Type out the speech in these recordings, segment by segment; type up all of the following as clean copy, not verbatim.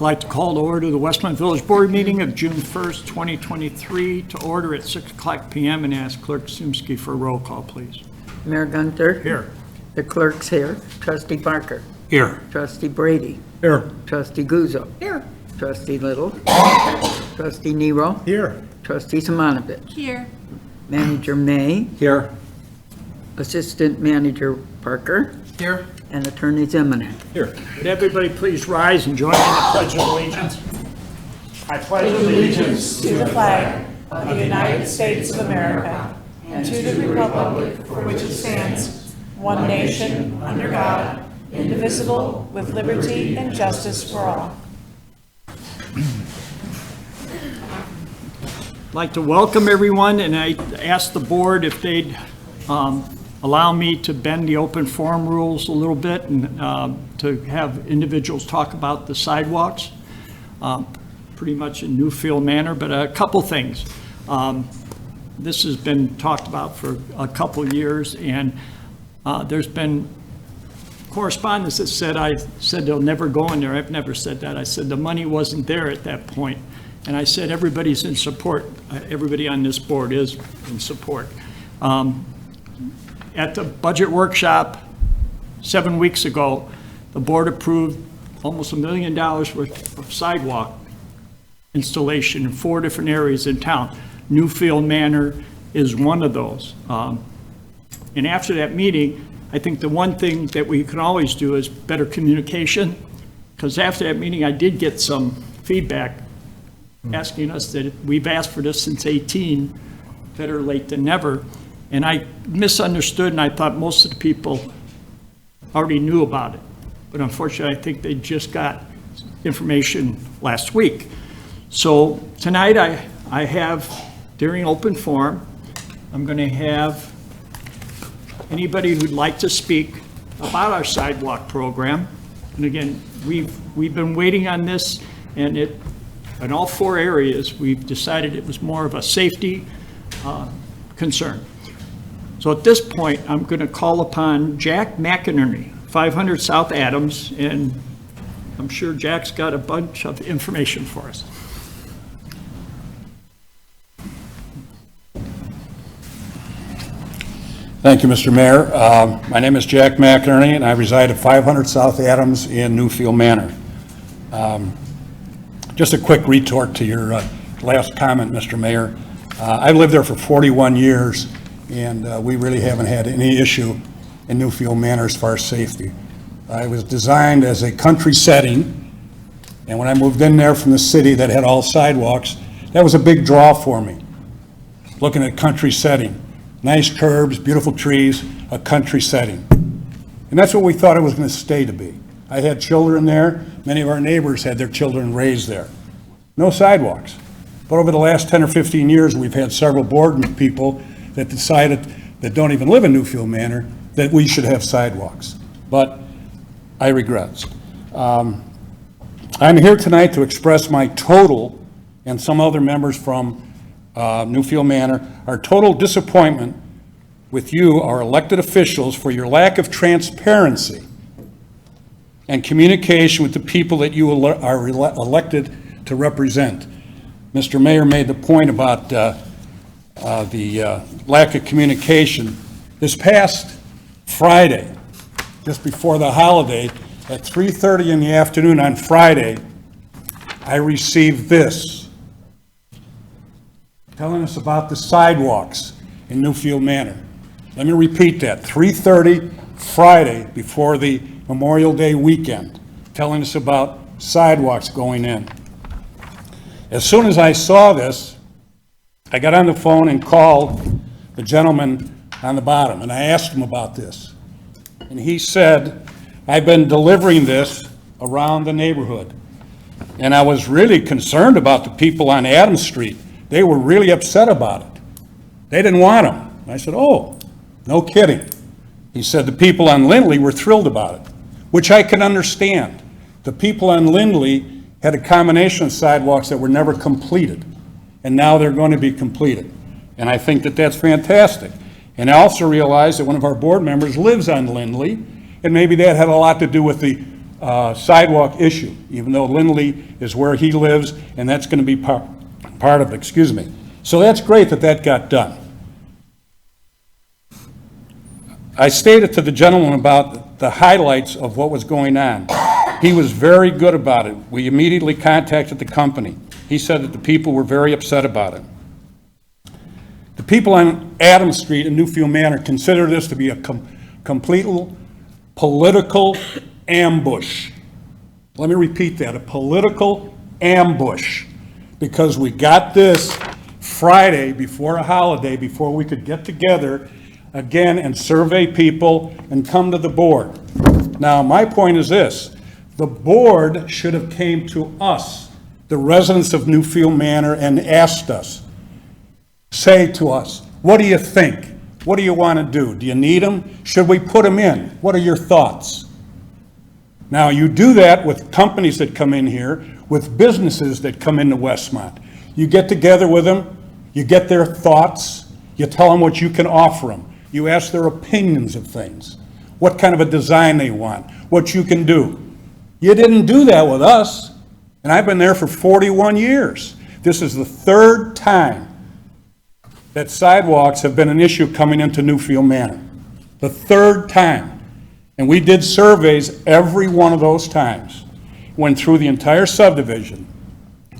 like to call to order the Westmont Village Board meeting of June 1st, 2023 to order at 6 o'clock p.m. and ask Clerk Simsky for a roll call, please. Mayor Gunter. Here. The clerk's here. Trustee Barker. Here. Trustee Brady. Here. Trustee Guzzo. Here. Trustee Little. Trustee Nero. Here. Trustee Simonovich. Here. Manager May. Here. Assistant Manager Parker. Here. And Attorney Zemanek. Here. Would everybody please rise and join in the Pledge of Allegiance? I pledge allegiance To the flag of the United States of America and to the republic for which it stands, one nation, under God, indivisible, with liberty and justice for all. I'd like to welcome everyone, and I asked the board if they'd allow me to bend the open forum rules a little bit and to have individuals talk about the sidewalks, pretty much in Newfield manner, but a couple things. This has been talked about for a couple years, and there's been correspondence that said I said they'll never go in there. I've never said that. I said the money wasn't there at that point. And I said everybody's in support. Everybody on this board is in support. At the budget workshop 7 weeks ago, the board approved almost $1 million worth of sidewalk installation in 4 different areas in town. Newfield Manor is one of those. And after that meeting, I think the one thing that we can always do is better communication, because after that meeting, I did get some feedback asking us that we've asked for this since 18, better late than never. And I misunderstood, and I thought most of the people already knew about it. But unfortunately, I think they just got information last week. So tonight I have, during open forum, I'm going to have anybody who'd like to speak about our sidewalk program. And again, we've been waiting on this, and in all 4 areas, we've decided it was more of a safety concern. So at this point, I'm going to call upon Jack McInerney, 500 South Adams, and I'm sure Jack's got a bunch of information for us. Thank you, Mr. Mayor. My name is Jack McInerney, and I reside at 500 South Adams in Newfield Manor. Just a quick retort to your last comment, Mr. Mayor. I've lived there for 41 years, and we really haven't had any issue in Newfield Manor as far as safety. It was designed as a country setting, and when I moved in there from the city that had all sidewalks, that was a big draw for me, looking at country setting. Nice curbs, beautiful trees, a country setting. And that's what we thought it was going to stay to be. I had children there. Many of our neighbors had their children raised there. No sidewalks. But over the last 10 or 15 years, we've had several board people that decided, that don't even live in Newfield Manor, that we should have sidewalks. But I regret. I'm here tonight to express my total, and some other members from Newfield Manor, our total disappointment with you, our elected officials, for your lack of transparency and communication with the people that you are elected to represent. Mr. Mayor made the point about the lack of communication. This past Friday, just before the holiday, at 3:30 in the afternoon on Friday, I received this, telling us about the sidewalks in Newfield Manor. Let me repeat that, 3:30 Friday before the Memorial Day weekend, telling us about sidewalks going in. As soon as I saw this, I got on the phone and called the gentleman on the bottom, and I asked him about this. And he said, I've been delivering this around the neighborhood. And I was really concerned about the people on Adams Street. They were really upset about it. They didn't want them. I said, oh, no kidding. He said the people on Lindley were thrilled about it, which I can understand. The people on Lindley had a combination of sidewalks that were never completed, and now they're going to be completed. And I think that that's fantastic. And I also realized that one of our board members lives on Lindley, and maybe that had a lot to do with the sidewalk issue, even though Lindley is where he lives, and that's going to be part of it, excuse me. So that's great that that got done. I stated to the gentleman about the highlights of what was going on. He was very good about it. We immediately contacted the company. He said that the people were very upset about it. The people on Adams Street in Newfield Manor consider this to be a complete political ambush. Let me repeat that, a political ambush, because we got this Friday before a holiday, before we could get together again and survey people and come to the board. Now, my point is this: the board should have came to us, the residents of Newfield Manor, and asked us, say to us, what do you think? What do you want to do? Do you need them? Should we put them in? What are your thoughts? Now, you do that with companies that come in here, with businesses that come into Westmont. You get together with them, you get their thoughts, you tell them what you can offer them. You ask their opinions of things, what kind of a design they want, what you can do. You didn't do that with us, and I've been there for 41 years. This is the third time that sidewalks have been an issue coming into Newfield Manor. The third time. And we did surveys every one of those times. Went through the entire subdivision.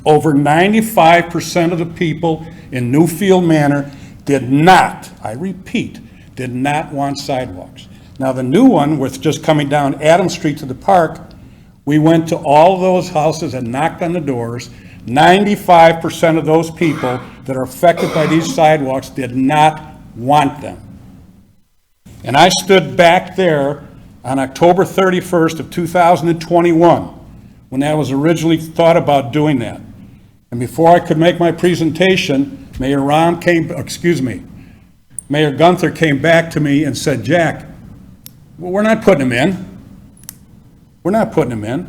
Over 95% of the people in Newfield Manor did not, I repeat, did not want sidewalks. Now the new one, with just coming down Adams Street to the park, we went to all of those houses and knocked on the doors. 95% of those people that are affected by these sidewalks did not want them. And I stood back there on October 31st of 2021, when that was originally thought about doing that. And before I could make my presentation, Mayor Gunther came back to me and said, Jack, well, we're not putting them in. We're not putting them in.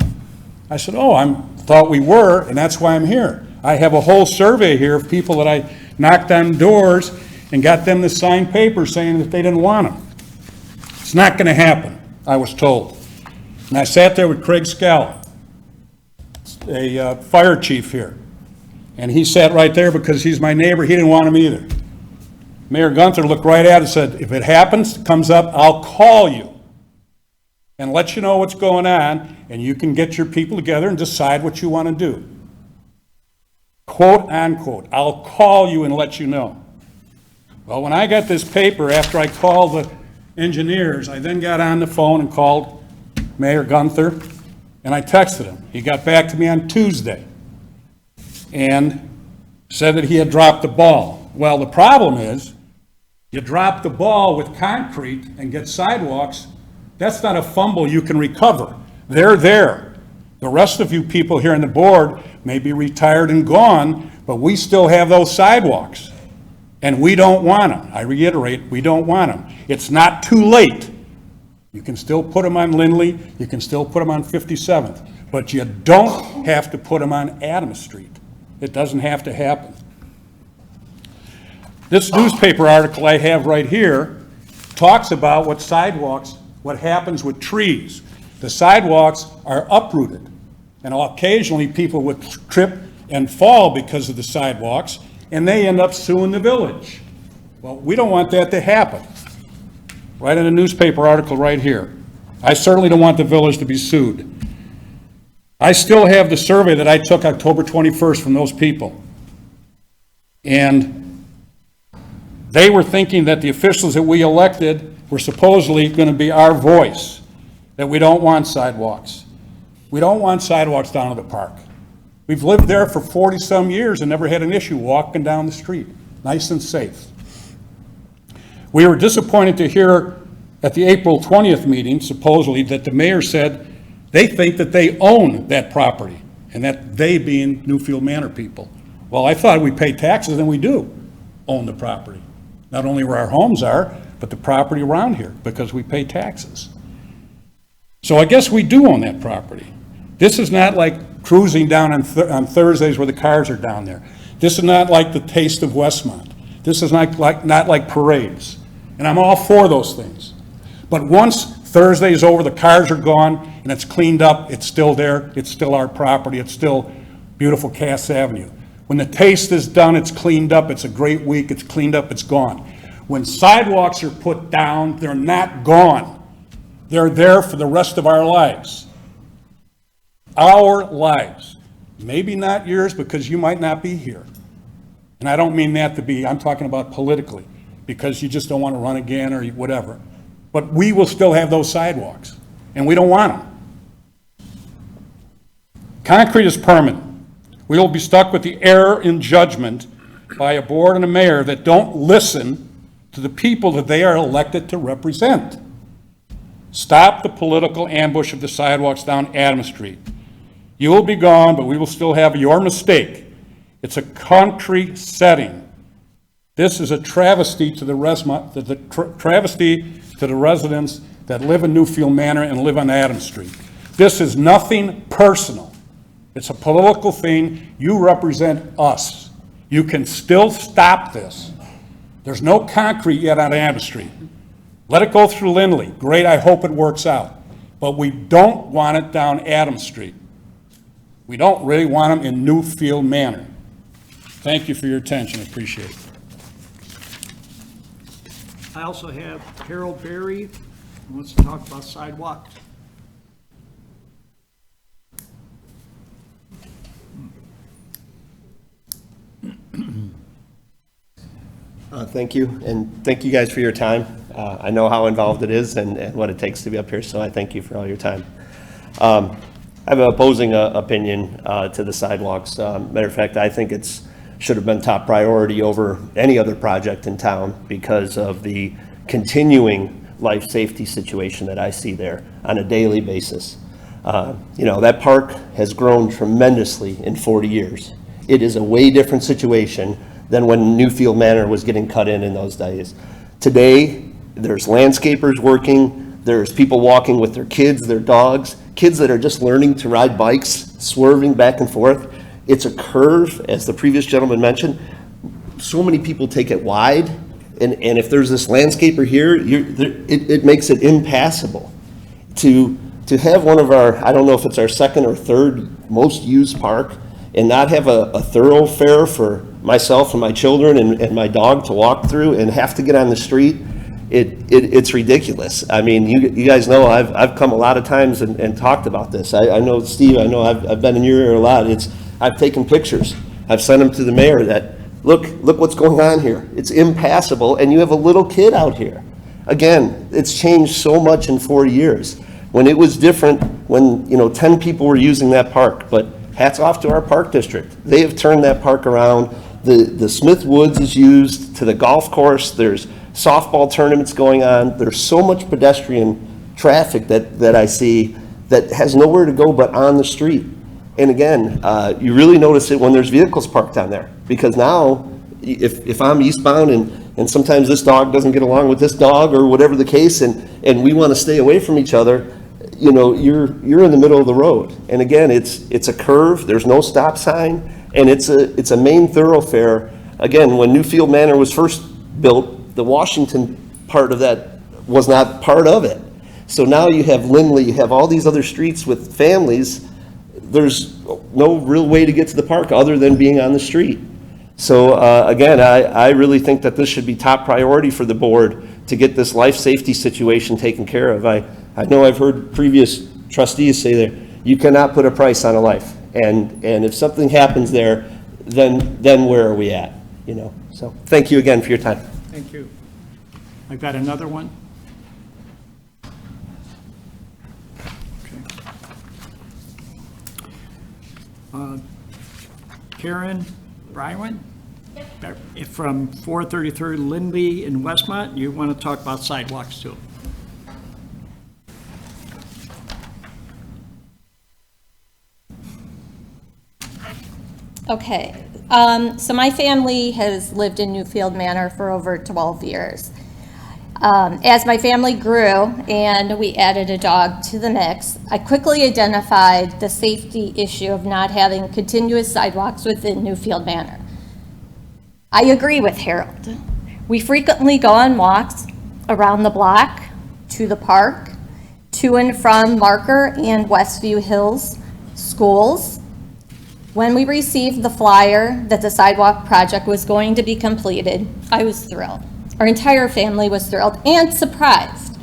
I said, oh, I thought we were, and that's why I'm here. I have a whole survey here of people that I knocked on doors and got them to sign papers saying that they didn't want them. It's not going to happen, I was told. And I sat there with Craig Scala, a fire chief here. And he sat right there because he's my neighbor. He didn't want them either. Mayor Gunther looked right at it and said, if it happens, comes up, I'll call you and let you know what's going on, and you can get your people together and decide what you want to do. Quote, unquote, I'll call you and let you know. Well, when I got this paper, after I called the engineers, I then got on the phone and called Mayor Gunther, and I texted him. He got back to me on Tuesday and said that he had dropped the ball. Well, the problem is, you drop the ball with concrete and get sidewalks, that's not a fumble you can recover. They're there. The rest of you people here on the board may be retired and gone, but we still have those sidewalks. And we don't want them. I reiterate, we don't want them. It's not too late. You can still put them on Lindley, you can still put them on 57th, but you don't have to put them on Adams Street. It doesn't have to happen. This newspaper article I have right here talks about what happens with trees. The sidewalks are uprooted, and occasionally people would trip and fall because of the sidewalks, and they end up suing the village. Well, we don't want that to happen. Right in a newspaper article right here. I certainly don't want the village to be sued. I still have the survey that I took October 21st from those people. And they were thinking that the officials that we elected were supposedly going to be our voice, that we don't want sidewalks. We don't want sidewalks down to the park. We've lived there for 40-some years and never had an issue walking down the street, nice and safe. We were disappointed to hear at the April 20th meeting, supposedly, that the mayor said they think that they own that property, and that they being Newfield Manor people. Well, I thought we pay taxes, and we do own the property. Not only where our homes are, but the property around here, because we pay taxes. So I guess we do own that property. This is not like cruising down on Thursdays where the cars are down there. This is not like the Taste of Westmont. This is not like parades. And I'm all for those things. But once Thursday is over, the cars are gone, and it's cleaned up, it's still there, it's still our property, it's still beautiful Cass Avenue. When the taste is done, it's cleaned up, it's a great week, it's cleaned up, it's gone. When sidewalks are put down, they're not gone. They're there for the rest of our lives. Our lives. Maybe not yours, because you might not be here. And I don't mean that to be, I'm talking about politically, because you just don't want to run again or whatever. But we will still have those sidewalks, and we don't want them. Concrete is permanent. We will be stuck with the error in judgment by a board and a mayor that don't listen to the people that they are elected to represent. Stop the political ambush of the sidewalks down Adams Street. You will be gone, but we will still have your mistake. It's a country setting. This is a travesty to the travesty to the residents that live in Newfield Manor and live on Adams Street. This is nothing personal. It's a political thing. You represent us. You can still stop this. There's no concrete yet on Adams Street. Let it go through Lindley. Great, I hope it works out. But we don't want it down Adams Street. We don't really want them in Newfield Manor. Thank you for your attention. I appreciate it. I also have Harold Berry, who wants to talk about sidewalks. Thank you, and thank you guys for your time. I know how involved it is and what it takes to be up here, so I thank you for all your time. I have an opposing opinion to the sidewalks. Matter of fact, I think should have been top priority over any other project in town because of the continuing life safety situation that I see there on a daily basis. That park has grown tremendously in 40 years. It is a way different situation than when Newfield Manor was getting cut in those days. Today, there's landscapers working, there's people walking with their kids, their dogs, kids that are just learning to ride bikes, swerving back and forth. It's a curve, as the previous gentleman mentioned. So many people take it wide, and if there's this landscaper here, it makes it impassable. To have one of our, I don't know if it's our second or third most used park, and not have a thoroughfare for myself and my children and my dog to walk through and have to get on the street, it's ridiculous. I mean, you guys know I've come a lot of times and talked about this. I know, Steve, I know I've been in your area a lot. I've taken pictures. I've sent them to the mayor that, look what's going on here. It's impassable, and you have a little kid out here. Again, it's changed so much in 4 years. When it was different, when 10 people were using that park, but hats off to our park district. They have turned that park around. The Smith Woods is used to the golf course. There's softball tournaments going on. There's so much pedestrian traffic that I see that has nowhere to go but on the street. And again, you really notice it when there's vehicles parked on there, because now if I'm eastbound and sometimes this dog doesn't get along with this dog or whatever the case, and we want to stay away from each other, you're in the middle of the road. And again, it's a curve, there's no stop sign, and it's a main thoroughfare. Again, when Newfield Manor was first built, the Washington part of that was not part of it. So now you have Lindley, you have all these other streets with families. There's no real way to get to the park other than being on the street. So again, I really think that this should be top priority for the board to get this life safety situation taken care of. I know I've heard previous trustees say that you cannot put a price on a life, and if something happens there, then where are we at? So thank you again for your time. Thank you. I've got another one. Okay. Karen Bryan? Yep. From 433 Lindley in Westmont. You want to talk about sidewalks too? Okay, so my family has lived in Newfield Manor for over 12 years. As my family grew and we added a dog to the mix, I quickly identified the safety issue of not having continuous sidewalks within Newfield Manor. I agree with Harold. We frequently go on walks around the block, to the park, to and from Marker and Westview Hills schools. When we received the flyer that the sidewalk project was going to be completed, I was thrilled. Our entire family was thrilled and surprised.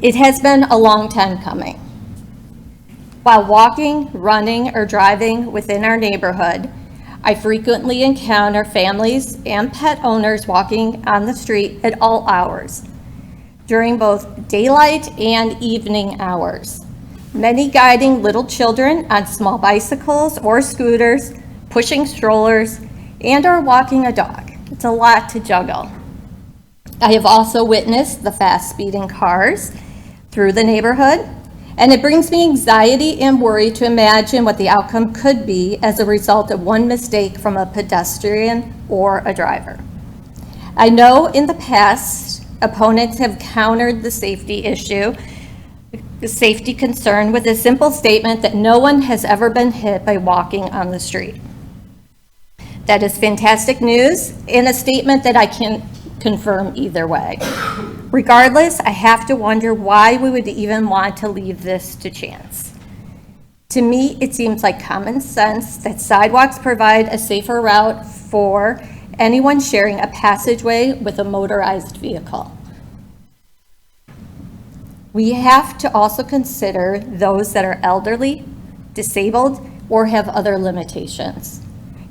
It has been a long time coming. While walking, running, or driving within our neighborhood, I frequently encounter families and pet owners walking on the street at all hours, during both daylight and evening hours. Many guiding little children on small bicycles or scooters, pushing strollers, and/or walking a dog. It's a lot to juggle. I have also witnessed the fast speeding cars through the neighborhood, and it brings me anxiety and worry to imagine what the outcome could be as a result of one mistake from a pedestrian or a driver. I know in the past, opponents have countered the safety issue, the safety concern, with a simple statement that no one has ever been hit by walking on the street. That is fantastic news and a statement that I can confirm either way. Regardless, I have to wonder why we would even want to leave this to chance. To me, it seems like common sense that sidewalks provide a safer route for anyone sharing a passageway with a motorized vehicle. We have to also consider those that are elderly, disabled, or have other limitations.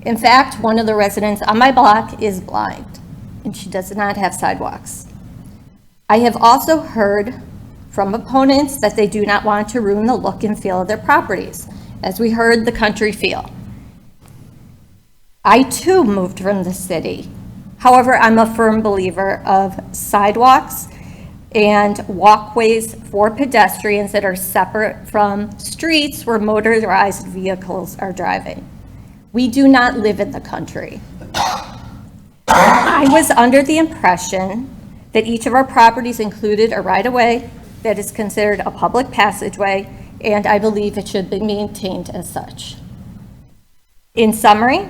In fact, one of the residents on my block is blind, and she does not have sidewalks. I have also heard from opponents that they do not want to ruin the look and feel of their properties, as we heard the country feel. I too moved from the city. However, I'm a firm believer of sidewalks and walkways for pedestrians that are separate from streets where motorized vehicles are driving. We do not live in the country. I was under the impression that each of our properties included a right-of-way that is considered a public passageway, and I believe it should be maintained as such. In summary,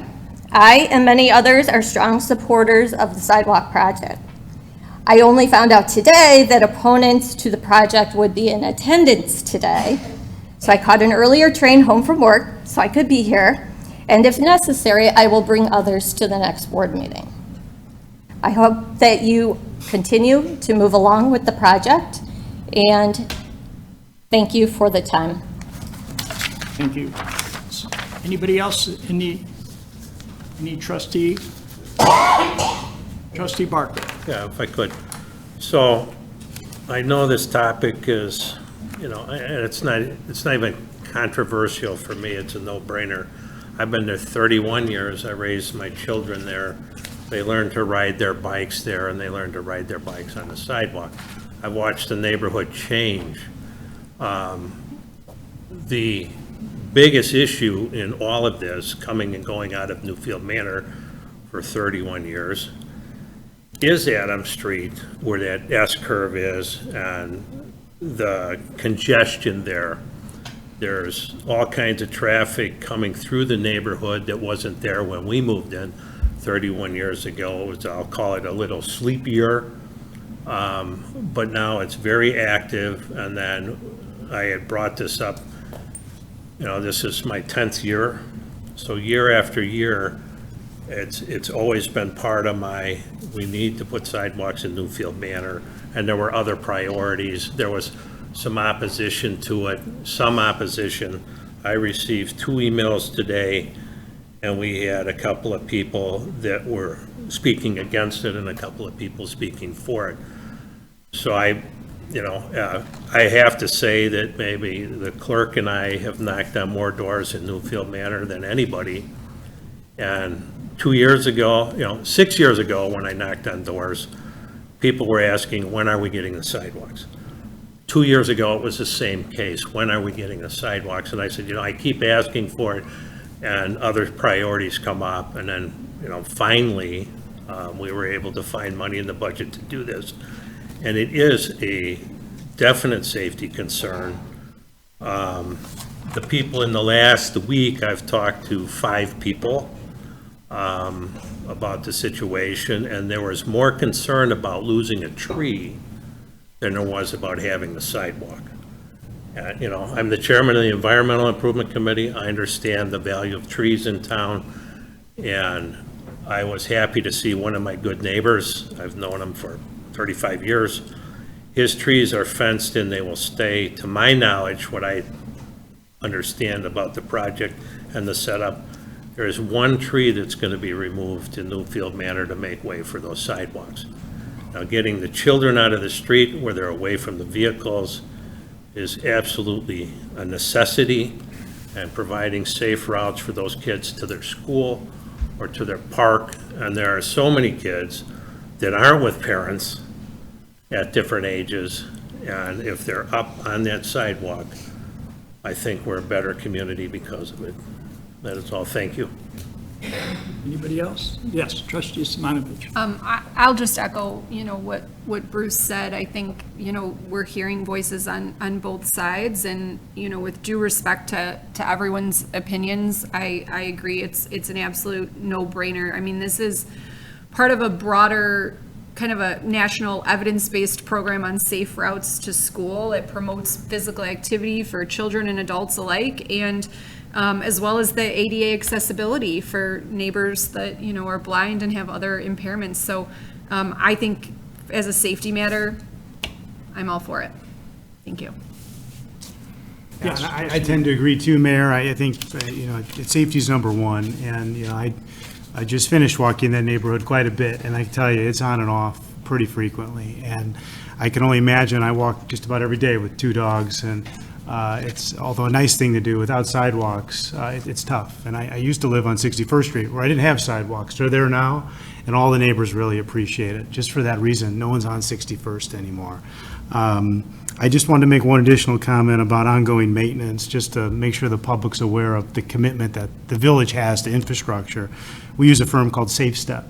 I and many others are strong supporters of the sidewalk project. I only found out today that opponents to the project would be in attendance today, so I caught an earlier train home from work so I could be here, and if necessary, I will bring others to the next board meeting. I hope that you continue to move along with the project, and thank you for the time. Thank you. Anybody else? Any trustee? Trustee Barker. Yeah, if I could. So I know this topic is, and it's not even controversial for me. It's a no-brainer. I've been there 31 years. I raised my children there. They learned to ride their bikes there, and they learned to ride their bikes on the sidewalk. I've watched the neighborhood change. The biggest issue in all of this, coming and going out of Newfield Manor for 31 years, is Adams Street, where that S-curve is, and the congestion there. There's all kinds of traffic coming through the neighborhood that wasn't there when we moved in 31 years ago. It was, I'll call it a little sleepier, but now it's very active. And then I had brought this up, this is my 10th year. So year after year, it's always been part of we need to put sidewalks in Newfield Manor, and there were other priorities. There was some opposition to it, some opposition. I received 2 emails today, and we had a couple of people that were speaking against it and a couple of people speaking for it. So I have to say that maybe the clerk and I have knocked on more doors in Newfield Manor than anybody. And 2 years ago, 6 years ago, when I knocked on doors, people were asking, when are we getting the sidewalks? 2 years ago, it was the same case. When are we getting the sidewalks? And I said, I keep asking for it, and other priorities come up. And then, finally, we were able to find money in the budget to do this. And it is a definite safety concern. The people in the last week, I've talked to 5 people about the situation, and there was more concern about losing a tree than there was about having the sidewalk. You know, I'm the chairman of the Environmental Improvement Committee. I understand the value of trees in town, and I was happy to see one of my good neighbors, I've known him for 35 years, his trees are fenced and they will stay, to my knowledge, what I understand about the project and the setup. There is one tree that's going to be removed in Newfield Manor to make way for those sidewalks. Now, getting the children out of the street where they're away from the vehicles is absolutely a necessity, and providing safe routes for those kids to their school or to their park. And there are so many kids that aren't with parents at different ages, and if they're up on that sidewalk, I think we're a better community because of it. That is all. Thank you. Anybody else? Yes, trustee Simonovich. I'll just echo, what Bruce said. I think, we're hearing voices on both sides, and, with due respect to everyone's opinions, I agree. It's an absolute no-brainer. I mean, this is part of a broader kind of a national evidence-based program on safe routes to school. It promotes physical activity for children and adults alike, and as well as the ADA accessibility for neighbors that, are blind and have other impairments. So I think as a safety matter, I'm all for it. Thank you. Yeah, and I tend to agree too, Mayor. I think, safety's number one. And, I just finished walking that neighborhood quite a bit, and I can tell you, it's on and off pretty frequently. And I can only imagine, I walk just about every day with 2 dogs, and it's, although a nice thing to do, without sidewalks, it's tough. And I used to live on 61st Street where I didn't have sidewalks. They're there now, and all the neighbors really appreciate it. Just for that reason, no one's on 61st anymore. I just wanted to make one additional comment about ongoing maintenance, just to make sure the public's aware of the commitment that the village has to infrastructure. We use a firm called Safe Step.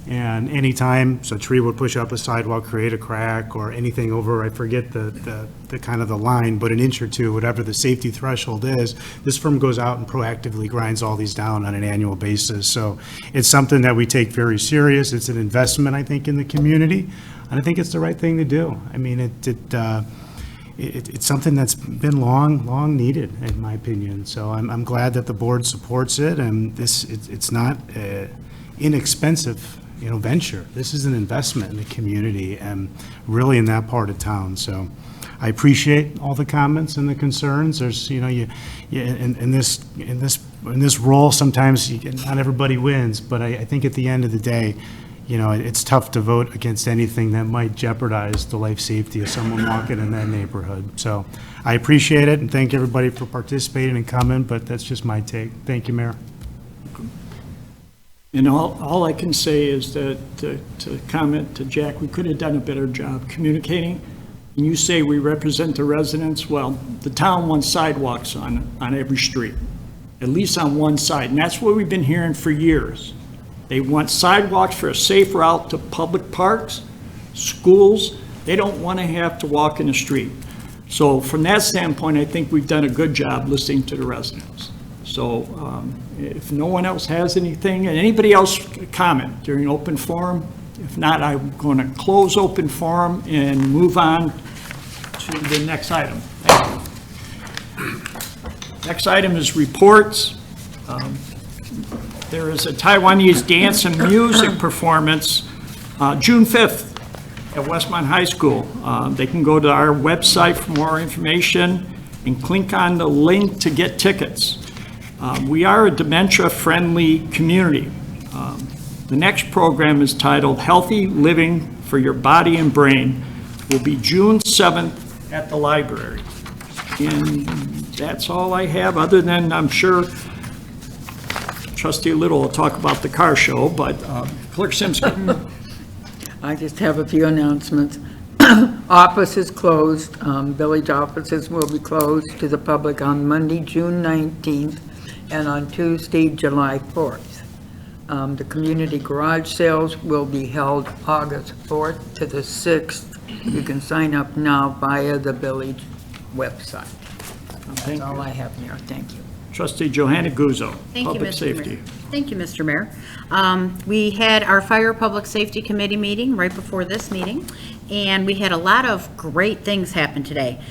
And anytime a tree would push up a sidewalk, create a crack, or anything over, I forget the kind of the line, but an inch or two, whatever the safety threshold is, this firm goes out and proactively grinds all these down on an annual basis. So it's something that we take very serious. It's an investment, I think, in the community, and I think it's the right thing to do. I mean, it's something that's been long needed, in my opinion. So I'm glad that the board supports it, and it's not inexpensive venture. This is an investment in the community and really in that part of town. So I appreciate all the comments and the concerns. There's, in this role, sometimes not everybody wins, but I think at the end of the day, it's tough to vote against anything that might jeopardize the life safety of someone walking in that neighborhood. So I appreciate it, and thank everybody for participating and coming, but that's just my take. Thank you, Mayor. And all I can say is that, to comment to Jack, we could have done a better job communicating. And you say we represent the residents. Well, the town wants sidewalks on every street, at least on one side. And that's what we've been hearing for years. They want sidewalks for a safe route to public parks, schools. They don't want to have to walk in the street. So from that standpoint, I think we've done a good job listening to the residents. So if no one else has anything, and anybody else comment during open forum? If not, I'm going to close open forum and move on to the next item. Thank you. Next item is reports. There is a Taiwanese dance and music performance June 5th at Westmont High School. They can go to our website for more information and click on the link to get tickets. We are a dementia-friendly community. The next program is titled Healthy Living for Your Body and Brain. Will be June 7th at the library. And that's all I have, other than I'm sure Trustee Little will talk about the car show, but Clerk Simsky. I just have a few announcements. Office is closed. Village offices will be closed to the public on Monday, June 19th, and on Tuesday, July 4th. The community garage sales will be held August 4th to the 6th. You can sign up now via the village website. That's all I have, Mayor. Thank you. Trustee Johanna Guzzo, Thank you, Public Mr. Safety. Mayor. Thank you, Mr. Mayor. We had our Fire Public Safety Committee meeting right before this meeting, and we had a lot of great things happen today.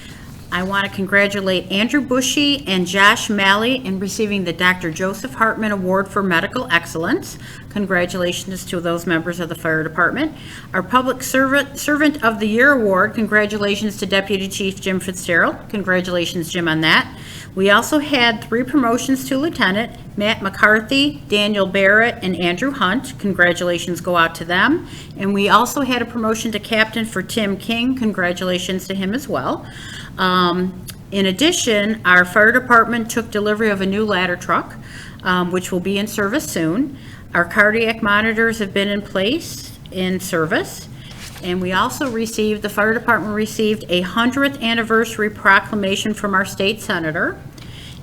I want to congratulate Andrew Bushy and Josh Malley in receiving the Dr. Joseph Hartman Award for Medical Excellence. Congratulations to those members of the fire department. Our Public Servant of the Year Award, congratulations to Deputy Chief Jim Fitzgerald. Congratulations, Jim, on that. We also had 3 promotions to lieutenant: Matt McCarthy, Daniel Barrett, and Andrew Hunt. Congratulations go out to them. And we also had a promotion to captain for Tim King. Congratulations to him as well. In addition, our fire department took delivery of a new ladder truck, which will be in service soon. Our cardiac monitors have been in place, in service. And we also received, the fire department received a 100th anniversary proclamation from our state senator.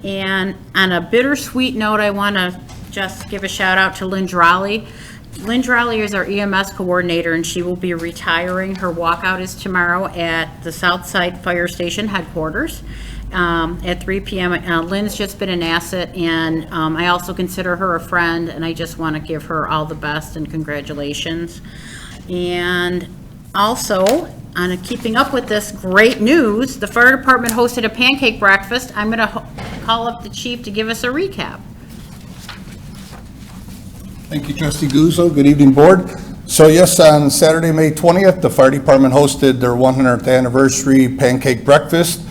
And on a bittersweet note, I want to just give a shout out to Lynn Drolly. Lynn Drolly is our EMS coordinator, and she will be retiring. Her walkout is tomorrow at the Southside Fire Station headquarters at 3 p.m. Lynn's just been an asset, and I also consider her a friend, and I just want to give her all the best and congratulations. And also, on keeping up with this great news, the fire department hosted a pancake breakfast. I'm going to call up the chief to give us a recap. Thank you, Trustee Guzzo. Good evening, Board. So yes, on Saturday, May 20th, the fire department hosted their 100th anniversary pancake breakfast.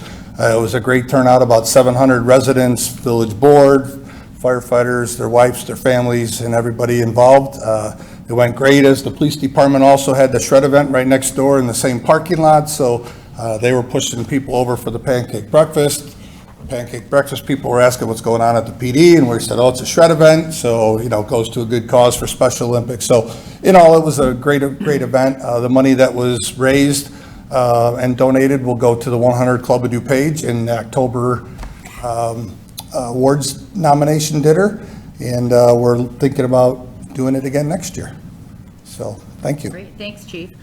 It was a great turnout, about 700 residents, village board, firefighters, their wives, their families, and everybody involved. It went great, as the police department also had the shred event right next door in the same parking lot, so they were pushing people over for the pancake breakfast. People were asking what's going on at the PD, and we said, oh, it's a shred event, so, you know, it goes to a good cause for Special Olympics. So, in all, it was a great event. The money that was raised and donated will go to the 100 Club of DuPage in the October awards nomination dinner, and we're thinking about doing it again next year. So, thank you. Great, thanks, Chief.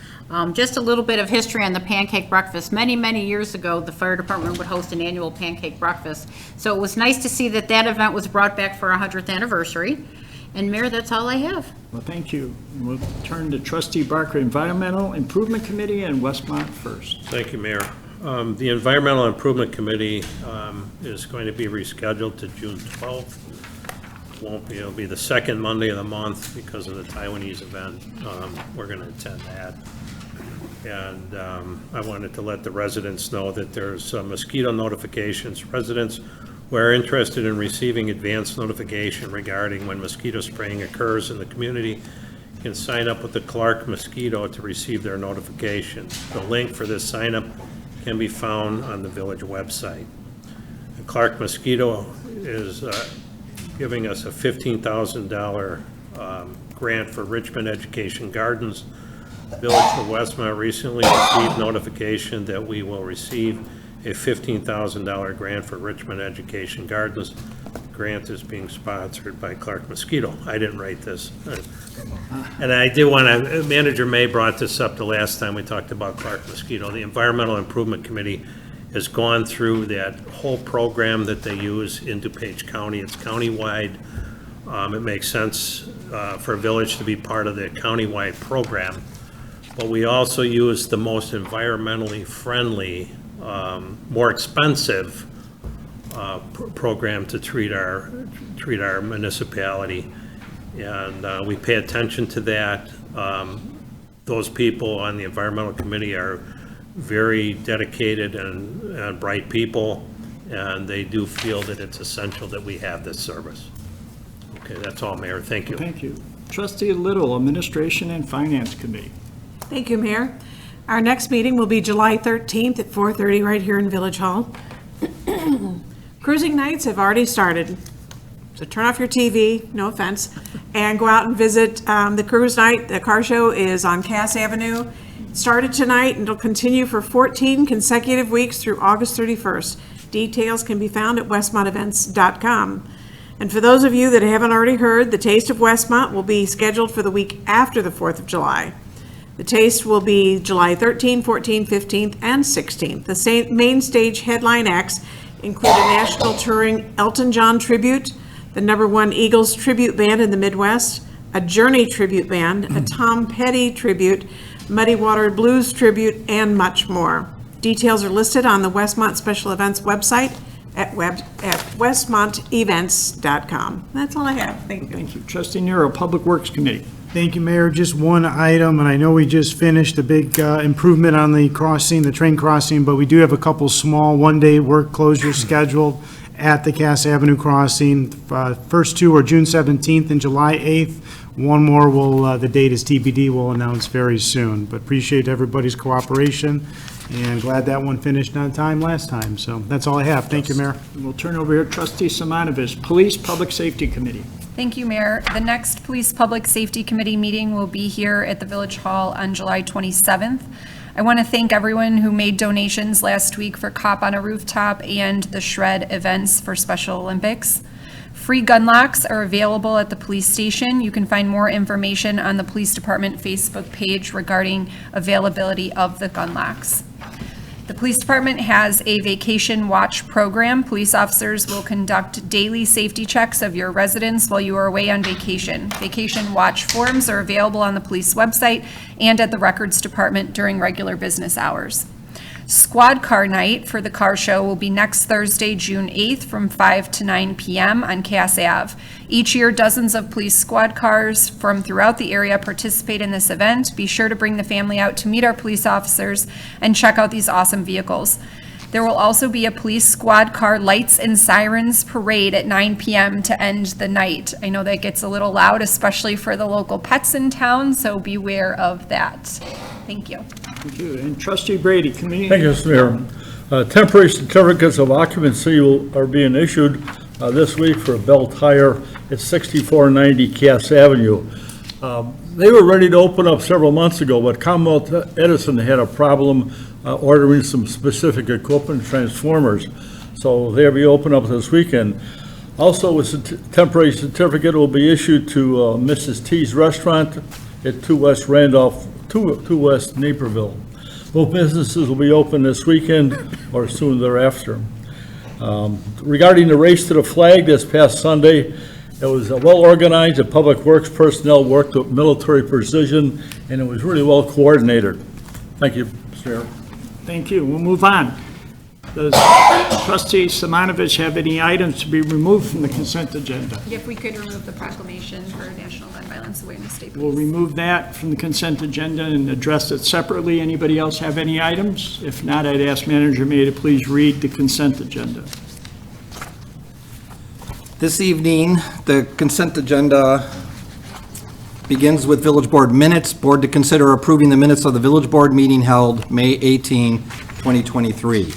Just a little bit of history on the pancake breakfast. Many, many years ago, the fire department would host an annual pancake breakfast. So it was nice to see that that event was brought back for our 100th anniversary. And Mayor, that's all I have. Well, thank you. We'll turn to Trustee Barker, Environmental Improvement Committee, and Westmont first. Thank you, Mayor. The Environmental Improvement Committee is going to be rescheduled to June 12th. It'll be the second Monday of the month because of the Taiwanese event. We're going to attend that. And I wanted to let the residents know that there's mosquito notifications. Residents who are interested in receiving advance notification regarding when mosquito spraying occurs in the community can sign up with the Clark Mosquito to receive their notification. The link for this sign up can be found on the village website. The Clark Mosquito is giving us a $15,000 grant for Richmond Education Gardens. The Village of Westmont recently received notification that we will receive a $15,000 grant for Richmond Education Gardens. The grant is being sponsored by Clark Mosquito. I didn't write this. And I do want to, Manager May brought this up the last time we talked about Clark Mosquito. The Environmental Improvement Committee has gone through that whole program that they use in DuPage County. It's countywide. It makes sense for a village to be part of the countywide program. But we also use the most environmentally friendly, more expensive program to treat our municipality. And we pay attention to that. Those people on the Environmental Committee are very dedicated and bright people, and they do feel that it's essential that we have this service. Okay, that's all, Mayor. Thank you. Thank you. Trustee Little, Administration and Finance Committee. Thank you, Mayor. Our next meeting will be July 13th at 4:30 right here in Village Hall. Cruising nights have already started, so turn off your TV, no offense, and go out and visit the cruise night. The car show is on Cass Avenue. It started tonight and it'll continue for 14 consecutive weeks through August 31st. Details can be found at westmontevents.com. And for those of you that haven't already heard, the Taste of Westmont will be scheduled for the week after the 4th of July. The Taste will be July 13th, 14th, 15th, and 16th. The main stage headline acts include a national touring Elton John tribute, the #1 Eagles tribute band in the Midwest, a Journey tribute band, a Tom Petty tribute, Muddy Water Blues tribute, and much more. Details are listed on the Westmont Special Events website at westmontevents.com. That's all I have. Thank you. Thank you. Trustee Nero, Public Works Committee. Thank you, Mayor. Just one item, and I know we just finished a big improvement on the crossing, the train crossing, but we do have a couple small one-day work closures scheduled at the Cass Avenue crossing. First two are June 17th and July 8th. One more will, the date is TBD, we'll announce very soon. But appreciate everybody's cooperation, and glad that one finished on time last time. So that's all I have. Thank you, Mayor. We'll turn over here, Trustee Simonovich, Police Public Safety Committee. Thank you, Mayor. The next Police Public Safety Committee meeting will be here at the Village Hall on July 27th. I want to thank everyone who made donations last week for Cop on a Rooftop and the Shred events for Special Olympics. Free gun locks are available at the police station. You can find more information on the Police Department Facebook page regarding availability of the gun locks. The Police Department has a vacation watch program. Police officers will conduct daily safety checks of your residents while you are away on vacation. Vacation watch forms are available on the police website and at the Records Department during regular business hours. Squad Car Night for the car show will be next Thursday, June 8th from 5 to 9 p.m. on Cass Ave. Each year, dozens of police squad cars from throughout the area participate in this event. Be sure to bring the family out to meet our police officers and check out these awesome vehicles. There will also be a police squad car lights and sirens parade at 9 p.m. to end the night. I know that gets a little loud, especially for the local pets in town, so beware of that. Thank you. Thank you. And Trustee Brady, Committee. Thank you, Mr. Mayor. Temporary certificates of occupancy are being issued this week for Bell Tire at 6490 Cass Avenue. They were ready to open up several months ago, but Commonwealth Edison had a problem ordering some specific equipment, transformers. So they'll be open up this weekend. Also, a temporary certificate will be issued to Mrs. T's Restaurant at 2 West Randolph, 2 West Naperville. Both businesses will be open this weekend or soon thereafter. Regarding the race to the flag this past Sunday, it was well organized. The Public Works personnel worked with military precision, and it was really well coordinated. Thank you, Mr. Mayor. Thank you. We'll move on. Does Trustee Simonovich have any items to be removed from the consent agenda? If we could remove the proclamation for National Gun Violence Awareness Day, please. We'll remove that from the consent agenda and address it separately. Anybody else have any items? If not, I'd ask Manager May to please read the consent agenda. This evening, the consent agenda begins with Village Board minutes. Board to consider approving the minutes of the Village Board meeting held May 18, 2023.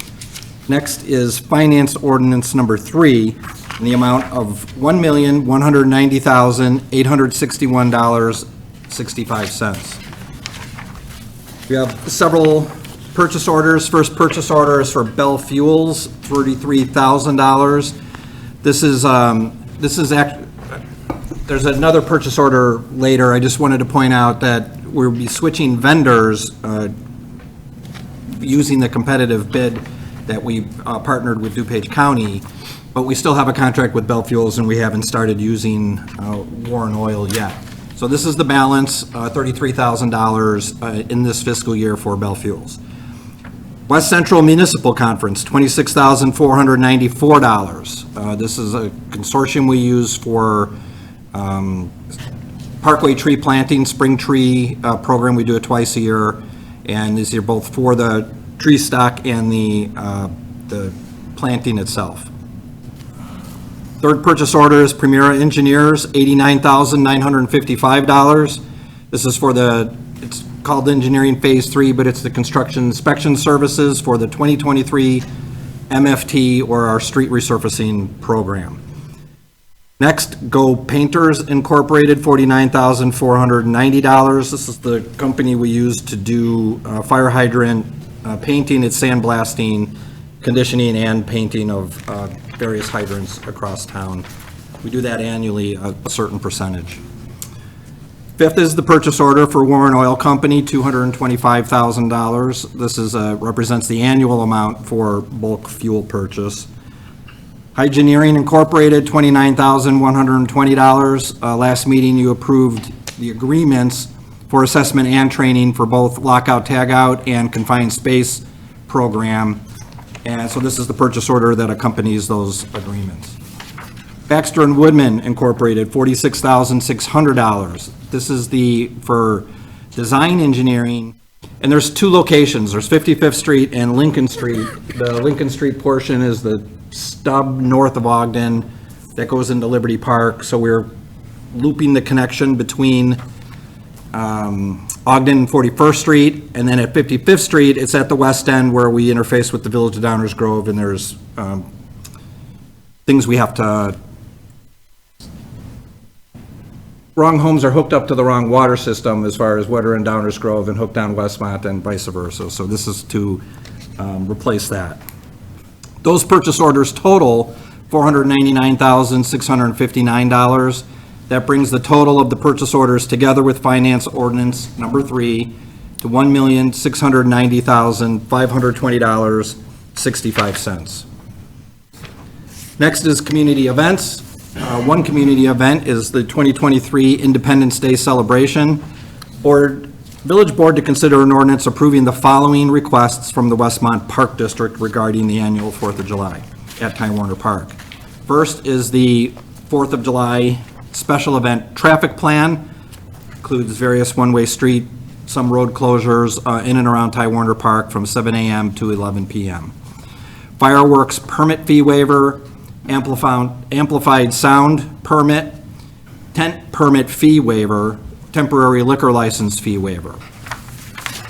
Next is Finance Ordinance Number 3 in the amount of $1,190,861.65. We have several purchase orders. First purchase order is for Bell Fuels, $33,000. This is there's another purchase order later. I just wanted to point out that we'll be switching vendors using the competitive bid that we partnered with DuPage County, but we still have a contract with Bell Fuels and we haven't started using Warren Oil yet. So this is the balance, $33,000 in this fiscal year for Bell Fuels. West Central Municipal Conference, $26,494. This is a consortium we use for Parkway tree planting, spring tree program. We do it twice a year, and these are both for the tree stock and the planting itself. Third purchase order is Premier Engineers, $89,955. This is for it's called Engineering Phase 3, but it's the construction inspection services for the 2023 MFT, or our street resurfacing program. Next, Go Painters Incorporated, $49,490. This is the company we use to do fire hydrant painting, it's sandblasting, conditioning, and painting of various hydrants across town. We do that annually, a certain percentage. Fifth is the purchase order for Warren Oil Company, $225,000. This is represents the annual amount for bulk fuel purchase. Hygineering Incorporated, $29,120. Last meeting, you approved the agreements for assessment and training for both lockout, tagout, and confined space program. And so this is the purchase order that accompanies those agreements. Baxter and Woodman Incorporated, $46,600. This is for design engineering, and there's two locations. There's 55th Street and Lincoln Street. The Lincoln Street portion is the stub north of Ogden that goes into Liberty Park. So we're looping the connection between Ogden and 41st Street, and then at 55th Street, it's at the west end where we interface with the Village of Downers Grove, and there's things we have to, wrong homes are hooked up to the wrong water system as far as water in Downers Grove and hooked on Westmont and vice versa. So this is to replace that. Those purchase orders total $499,659. That brings the total of the purchase orders together with finance ordinance number 3 to $1,690,520.65. Next is community events. One community event is the 2023 Independence Day celebration. Village Board to consider an ordinance approving the following requests from the Westmont Park District regarding the annual 4th of July at Time Warner Park. First is the 4th of July special event traffic plan, includes various one-way street, some road closures in and around Ty Warner Park from 7 a.m. to 11 p.m. Fireworks permit fee waiver, amplified sound permit, tent permit fee waiver, temporary liquor license fee waiver.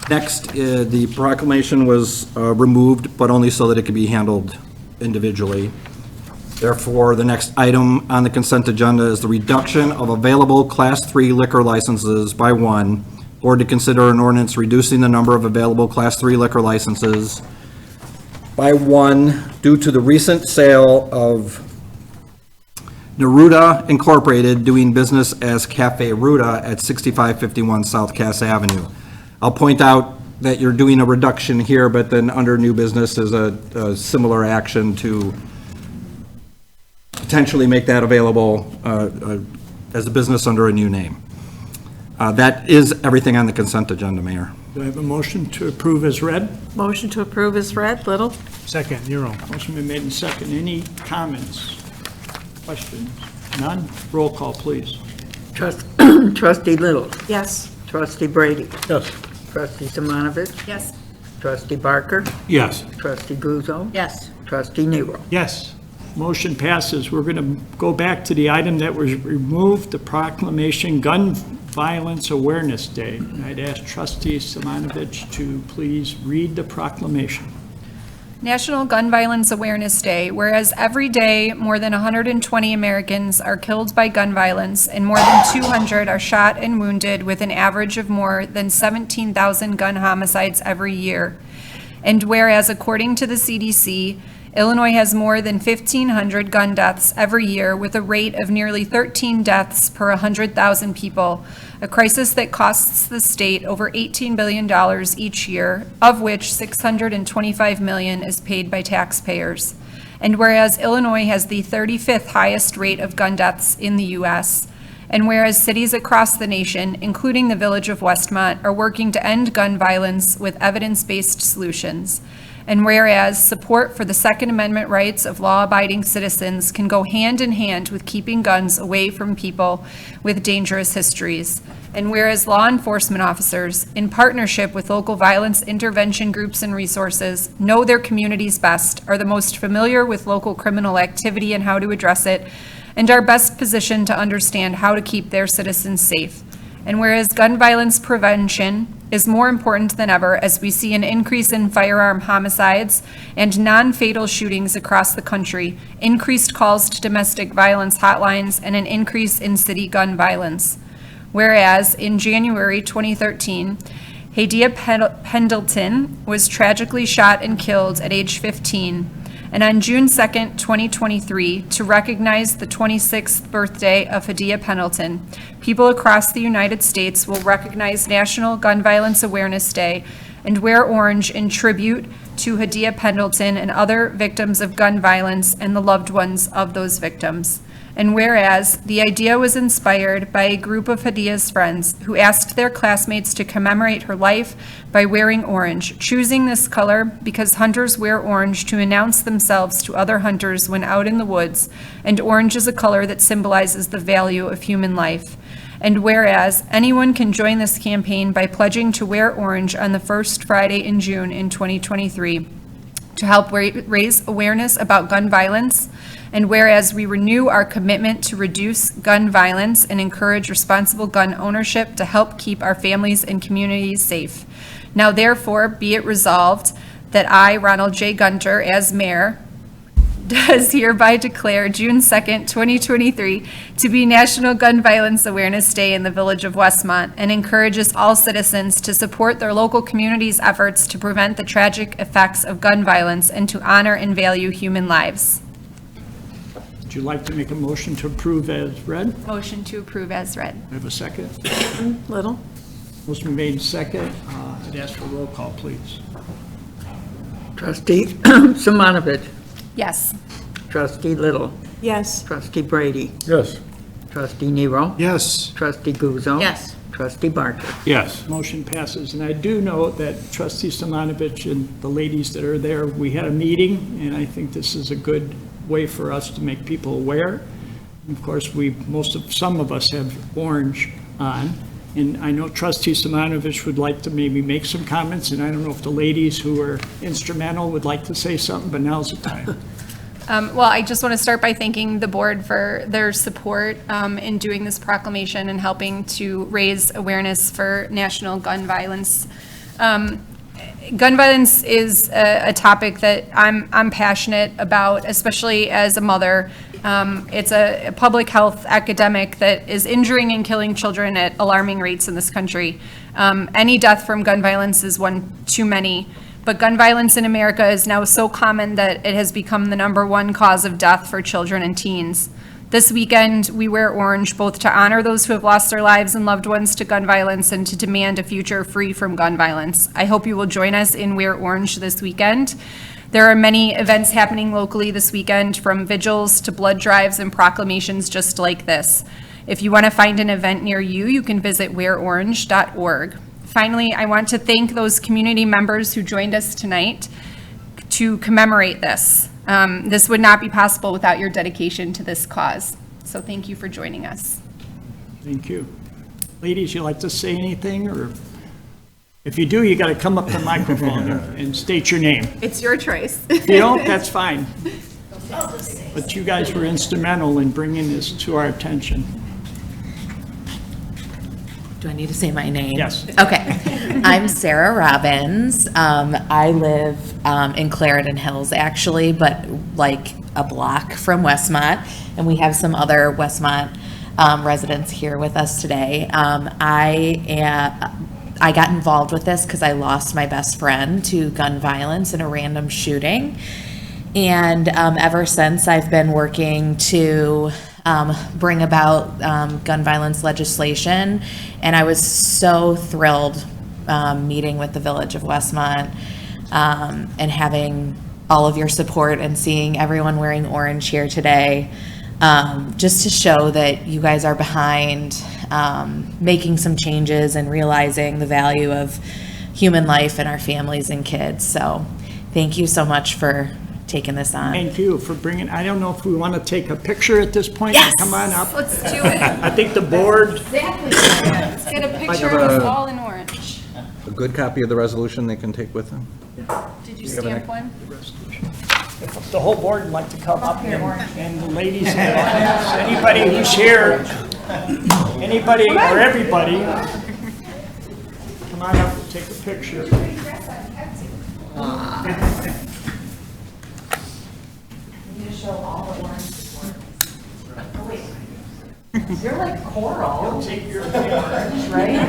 Next, the proclamation was removed, but only so that it could be handled individually. Therefore, the next item on the consent agenda is the reduction of available Class 3 liquor licenses by one, or to consider an ordinance reducing the number of available Class 3 liquor licenses by one due to the recent sale of Neruda Incorporated doing business as Cafe Ruda at 6551 South Cass Avenue. I'll point out that you're doing a reduction here, but then under new business is a similar action to potentially make that available as a business under a new name. That is everything on the consent agenda, Mayor. Do I have a motion to approve as read? Motion to approve is read. Little? Second, Nero. Motion been made and second. Any comments, questions? None? Roll call, please. Trustee Little. Yes. Trustee Brady. Yes. Trustee Simonovich. Yes. Trustee Barker. Yes. Trustee Guzzo. Yes. Trustee Nero. Yes. Motion passes. We're going to go back to the item that was removed, the proclamation Gun Violence Awareness Day. And I'd ask Trustee Simonovich to please read the proclamation. National Gun Violence Awareness Day, whereas every day more than 120 Americans are killed by gun violence and more than 200 are shot and wounded with an average of more than 17,000 gun homicides every year. And whereas according to the CDC, Illinois has more than 1,500 gun deaths every year with a rate of nearly 13 deaths per 100,000 people, a crisis that costs the state over $18 billion each year, of which $625 million is paid by taxpayers. And whereas Illinois has the 35th highest rate of gun deaths in the U.S., and whereas cities across the nation, including the village of Westmont, are working to end gun violence with evidence-based solutions, and whereas support for the Second Amendment rights of law-abiding citizens can go hand in hand with keeping guns away from people with dangerous histories, and whereas law enforcement officers, in partnership with local violence intervention groups and resources, know their communities best, are the most familiar with local criminal activity and how to address it, and are best positioned to understand how to keep their citizens safe. And whereas gun violence prevention is more important than ever as we see an increase in firearm homicides and non-fatal shootings across the country, increased calls to domestic violence hotlines, and an increase in city gun violence. Whereas in January 2013, Hadia Pendleton was tragically shot and killed at age 15. And on June 2nd, 2023, to recognize the 26th birthday of Hadia Pendleton, people across the United States will recognize National Gun Violence Awareness Day and wear orange in tribute to Hadia Pendleton and other victims of gun violence and the loved ones of those victims. And whereas the idea was inspired by a group of Hadia's friends who asked their classmates to commemorate her life by wearing orange, choosing this color because hunters wear orange to announce themselves to other hunters when out in the woods, and orange is a color that symbolizes the value of human life. And whereas anyone can join this campaign by pledging to wear orange on the first Friday in June in 2023 to help raise awareness about gun violence. And whereas we renew our commitment to reduce gun violence and encourage responsible gun ownership to help keep our families and communities safe. Now therefore, be it resolved that I, Ronald J. Gunter, as mayor, does hereby declare June 2nd, 2023 to be National Gun Violence Awareness Day in the Village of Westmont, and encourages all citizens to support their local community's efforts to prevent the tragic effects of gun violence and to honor and value human lives. Would you like to make a motion to approve as read? Motion to approve as read. I have a second. Little? Motion made second. I'd ask for a roll call, please. Trustee Simonovich. Yes. Trustee Little. Yes. Trustee Brady. Yes. Trustee Nero. Yes. Trustee Guzzo. Yes. Trustee Barker. Yes. Motion passes. And I do know that Trustee Simonovich and the ladies that are there, we had a meeting, and I think this is a good way for us to make people aware. Of course, some of us have orange on, and I know Trustee Simonovich would like to maybe make some comments, and I don't know if the ladies who are instrumental would like to say something, but now's the time. Well, I just want to start by thanking the board for their support in doing this proclamation and helping to raise awareness for National Gun Violence. Gun violence is a topic that I'm passionate about, especially as a mother. It's a public health epidemic that is injuring and killing children at alarming rates in this country. Any death from gun violence is one too many, but gun violence in America is now so common that it has become the #1 cause of death for children and teens. This weekend, we wear orange both to honor those who have lost their lives and loved ones to gun violence and to demand a future free from gun violence. I hope you will join us in Wear Orange this weekend. There are many events happening locally this weekend, from vigils to blood drives and proclamations just like this. If you want to find an event near you, you can visit wearorange.org. Finally, I want to thank those community members who joined us tonight to commemorate this. This would not be possible without your dedication to this cause. So thank you for joining us. Thank you. Ladies, you like to say anything, or if you do, you got to come up to the microphone and state your name. It's your choice. If you don't, that's fine. But you guys were instrumental in bringing this to our attention. Do I need to say my name? Yes. Okay. I'm Sarah Robbins. I live in Clarendon Hills, actually, but like a block from Westmont. And we have some other Westmont residents here with us today. I got involved with this because I lost my best friend to gun violence in a random shooting. And ever since, I've been working to bring about gun violence legislation, and I was so thrilled meeting with the Village of Westmont and having all of your support and seeing everyone wearing orange here today, just to show that you guys are behind making some changes and realizing the value of human life and our families and kids. So thank you so much for taking this on. Thank you for bringing, I don't know if we want to take a picture at this point. Yes. Come on up. Let's do it. I think the board, Exactly. Let's get a picture of us all in orange. A good copy of the resolution they can take with them. Did you stamp one? if the whole board would like to come up and the ladies, anybody who's here, anybody or everybody, come on up and take a picture. You're like coral, Take your right?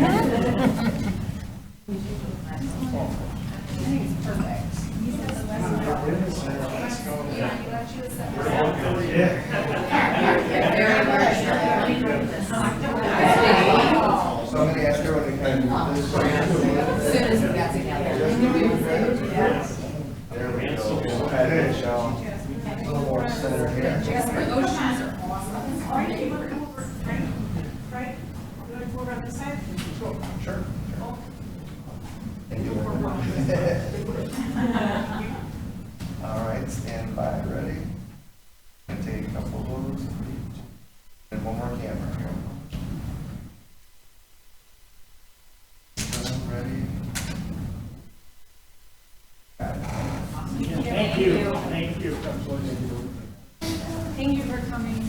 Thank you. Thank you. Thank you for coming.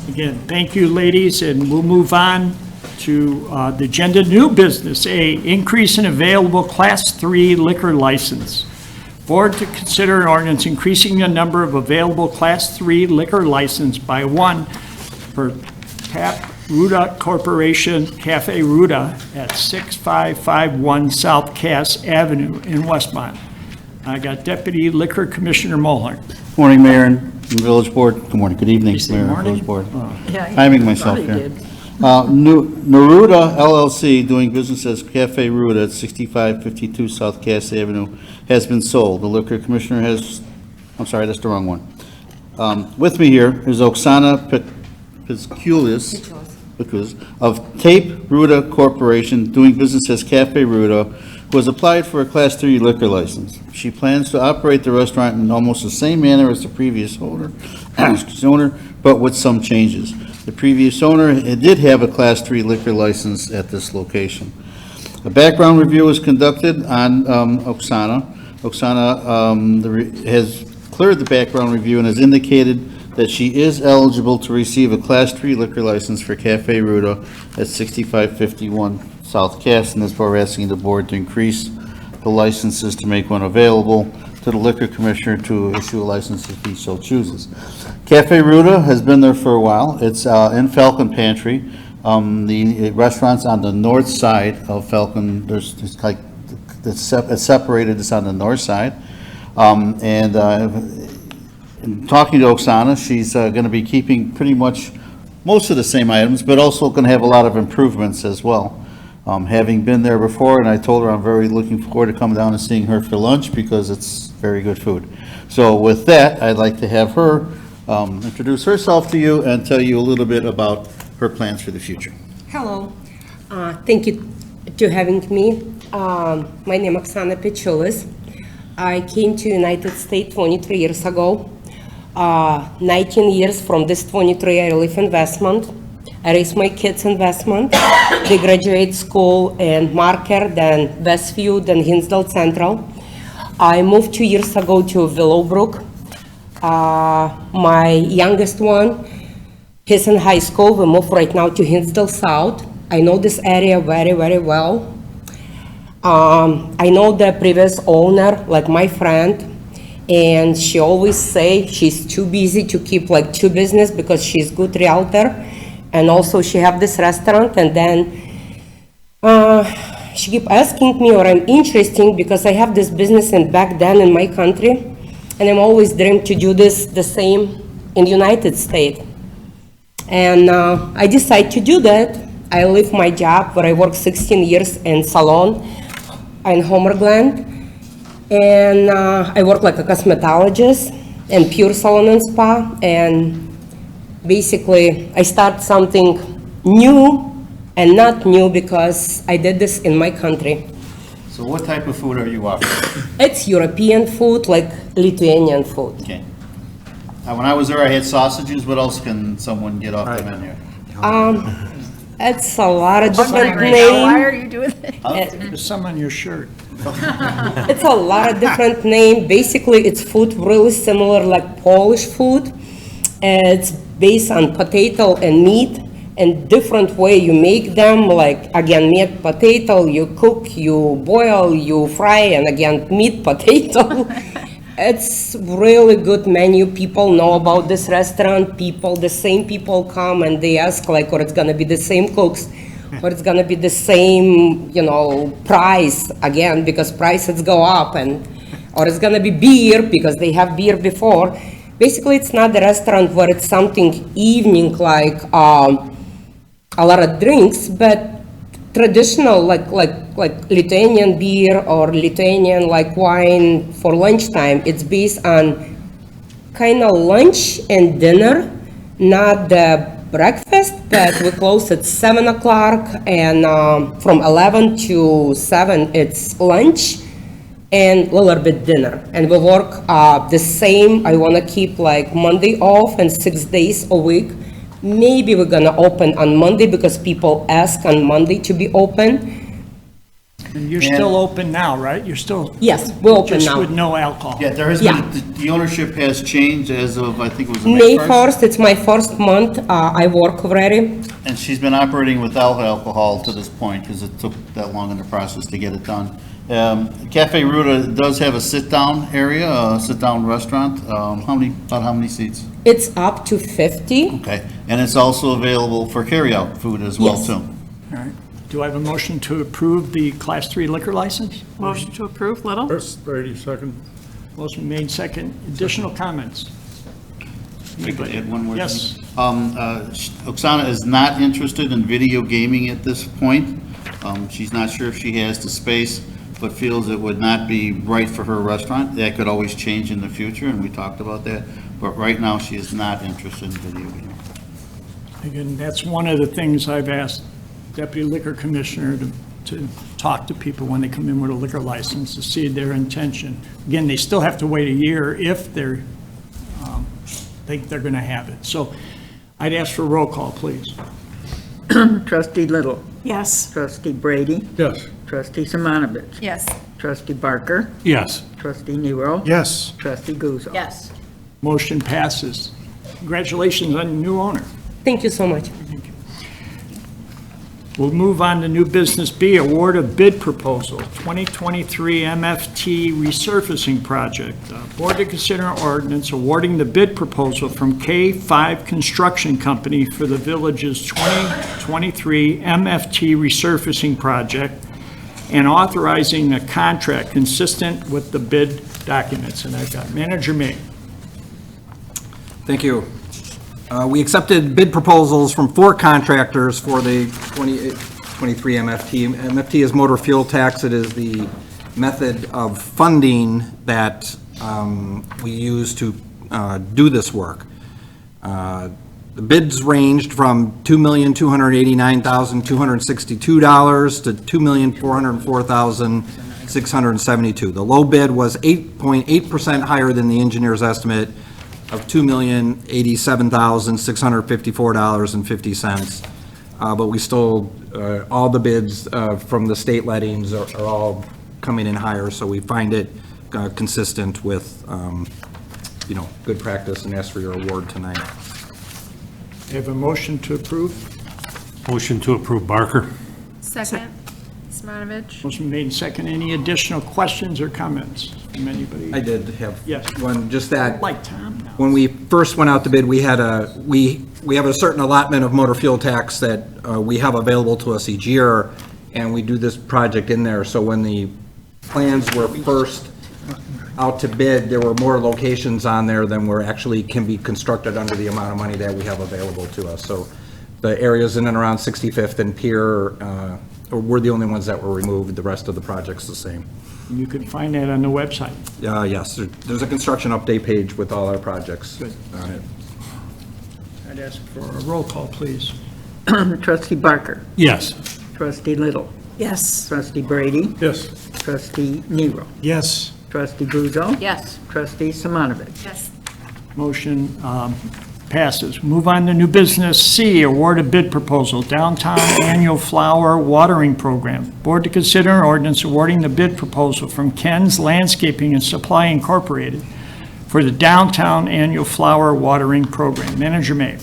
Again, thank you, ladies, and we'll move on to the agenda. New business, A, increase in available Class 3 liquor license. Board to consider an ordinance increasing the number of available Class 3 liquor license by one for Tap Ruda Corporation Cafe Ruda at 6551 South Cass Avenue in Westmont. I got Deputy Liquor Commissioner Mulhern. Morning, Mayor and Village Board. Good morning, good evening, Mayor and morning? Village Board. Yeah, Timing myself thought he here. did. Neruda LLC, doing business as Cafe Ruda at 6552 South Cass Avenue, has been sold. The Liquor Commissioner has, I'm sorry, that's the wrong one. With me here is Oksana Piskulis of Tape Ruda Corporation, doing business as Cafe Ruda, who has applied for a Class 3 liquor license. She plans to operate the restaurant in almost the same manner as the previous owner, but with some changes. The previous owner did have a Class 3 liquor license at this location. A background review was conducted on Oksana. Oksana has cleared the background review and has indicated that she is eligible to receive a Class 3 liquor license for Cafe Ruda at 6551 South Cass, and therefore we're asking the board to increase the licenses to make one available to the Liquor Commissioner to issue a license if he so chooses. Cafe Ruda has been there for a while. It's in Falcon Pantry. The restaurant's on the north side of Falcon. It's like, it's separated, it's on the north side. In talking to Oksana, she's going to be keeping pretty much most of the same items, but also going to have a lot of improvements as well. Having been there before, and I told her I'm very looking forward to coming down and seeing her for lunch because it's very good food. So with that, I'd like to have her introduce herself to you and tell you a little bit about her plans for the future. Hello. Thank you to having me. My name is Oksana Pechulis. I came to United States 23 years ago. 19 years from this 23, I live in Westmont. I raise my kids in Westmont. They graduate school in Marker, then Westview, then Hinsdale Central. I moved 2 years ago to Willowbrook. My youngest one, he's in high school. We moved right now to Hinsdale South. I know this area very, very well. I know the previous owner, like my friend, and she always say she's too busy to keep like two business because she's good realtor. And also she have this restaurant, and then she keep asking me, or I'm interested because I have this business in back then in my country, and I'm always dreamed to do this the same in the United States. And I decided to do that. I leave my job where I worked 16 years in salon in Homergland, and I work like a cosmetologist in Pure Salon and Spa, and basically, I start something new and not new because I did this in my country. So what type of food are you offering? It's European food, like Lithuanian food. Okay. When I was there, I had sausages. What else can someone get off the menu? It's a lot of different Why names. are you doing that? There's some on your shirt. It's a lot of different names. Basically, it's food really similar like Polish food. It's based on potato and meat, and different way you make them, like again meat, potato, you cook, you boil, you fry, and again meat, potato. It's really good menu. People know about this restaurant. The same people come and they ask like, or it's gonna be the same cooks, or it's gonna be the same, price again, because prices go up, or it's gonna be beer because they have beer before. Basically, it's not a restaurant where it's something evening like a lot of drinks, but traditional like Lithuanian beer or Lithuanian like wine for lunchtime. It's based on kind of lunch and dinner, not the breakfast, but we close at 7 o'clock, and from 11 to 7 it's lunch. and a little bit dinner. And we work the same. I want to keep like Monday off and 6 days a week. Maybe we're going to open on Monday because people ask on Monday to be open. And you're still open now, right? You're still. Yes, we're open Just now. with no alcohol. Yeah, there has Yeah. been, the ownership has changed as of, I think it was May 1st, it's my first month. I work already. And she's been operating without alcohol to this point, because it took that long in the process to get it done. Cafe Ruta does have a sit-down area, a sit-down restaurant. About how many seats? It's up to 50. Okay, and it's also available for carry-out food as well, Yes. too. All right. Do I have a motion to approve the Class 3 liquor license? Motion to approve, Little? First, Brady, second. Motion made second. Additional comments? I could add one more thing. Yes. Oksana is not interested in video gaming at this point. She's not sure if she has the space, but feels it would not be right for her restaurant. That could always change in the future, and we talked about that. But right now, she is not interested in video gaming. Again, that's one of the things I've asked Deputy Liquor Commissioner to talk to people when they come in with a liquor license to see their intention. Again, they still have to wait a year if they're, think they're going to have it. So I'd ask for a roll call, please. Trustee Little, Yes. trustee Brady, Yes. trustee Simonovich, Yes. trustee Barker, Yes. trustee Nero, Yes. trustee Guzzo. Yes. Motion passes. Congratulations on your new owner. Thank you so much. We'll move on to new business B, award of bid proposal, 2023 MFT resurfacing project. Board to consider ordinance awarding the bid proposal from K5 Construction Company for the village's 2023 MFT resurfacing project and authorizing a contract consistent with the bid documents. And I've got Manager May. Thank you. We accepted bid proposals from 4 contractors for the 2023 MFT. MFT is motor fuel tax. It is the method of funding that we use to do this work. The bids ranged from $2,289,262 to $2,404,672. The low bid was 8.8% higher than the engineer's estimate of $2,087,654.50. But we still, all the bids from the state lettings are all coming in higher, so we find it consistent with, good practice, and ask for your award tonight. I have a motion to approve. Motion to approve Barker. Second. Simonovich. Motion made second. Any additional questions or comments from anybody? I did have Yes. one, just that. Like Tom now. When we first went out to bid, we had we have a certain allotment of motor fuel tax that we have available to us each year, and we do this project in there. So when the plans were first out to bid, there were more locations on there than were actually can be constructed under the amount of money that we have available to us. So the areas in and around 65th and Pier were the only ones that were removed. The rest of the project's the same. You can find that on the website. Yes, there's a construction update page with all our projects Good. on it. I'd ask for a roll call, please. Trustee Barker, Yes. trustee Little, Yes. trustee Brady, Yes. trustee Nero, Yes. trustee Guzzo, Yes. trustee Simonovich. Yes. Motion passes. Move on to new business C, award a bid proposal, downtown annual flower watering program. Board to consider an ordinance awarding the bid proposal from Ken's Landscaping and Supply Incorporated for the downtown annual flower watering program. Manager May.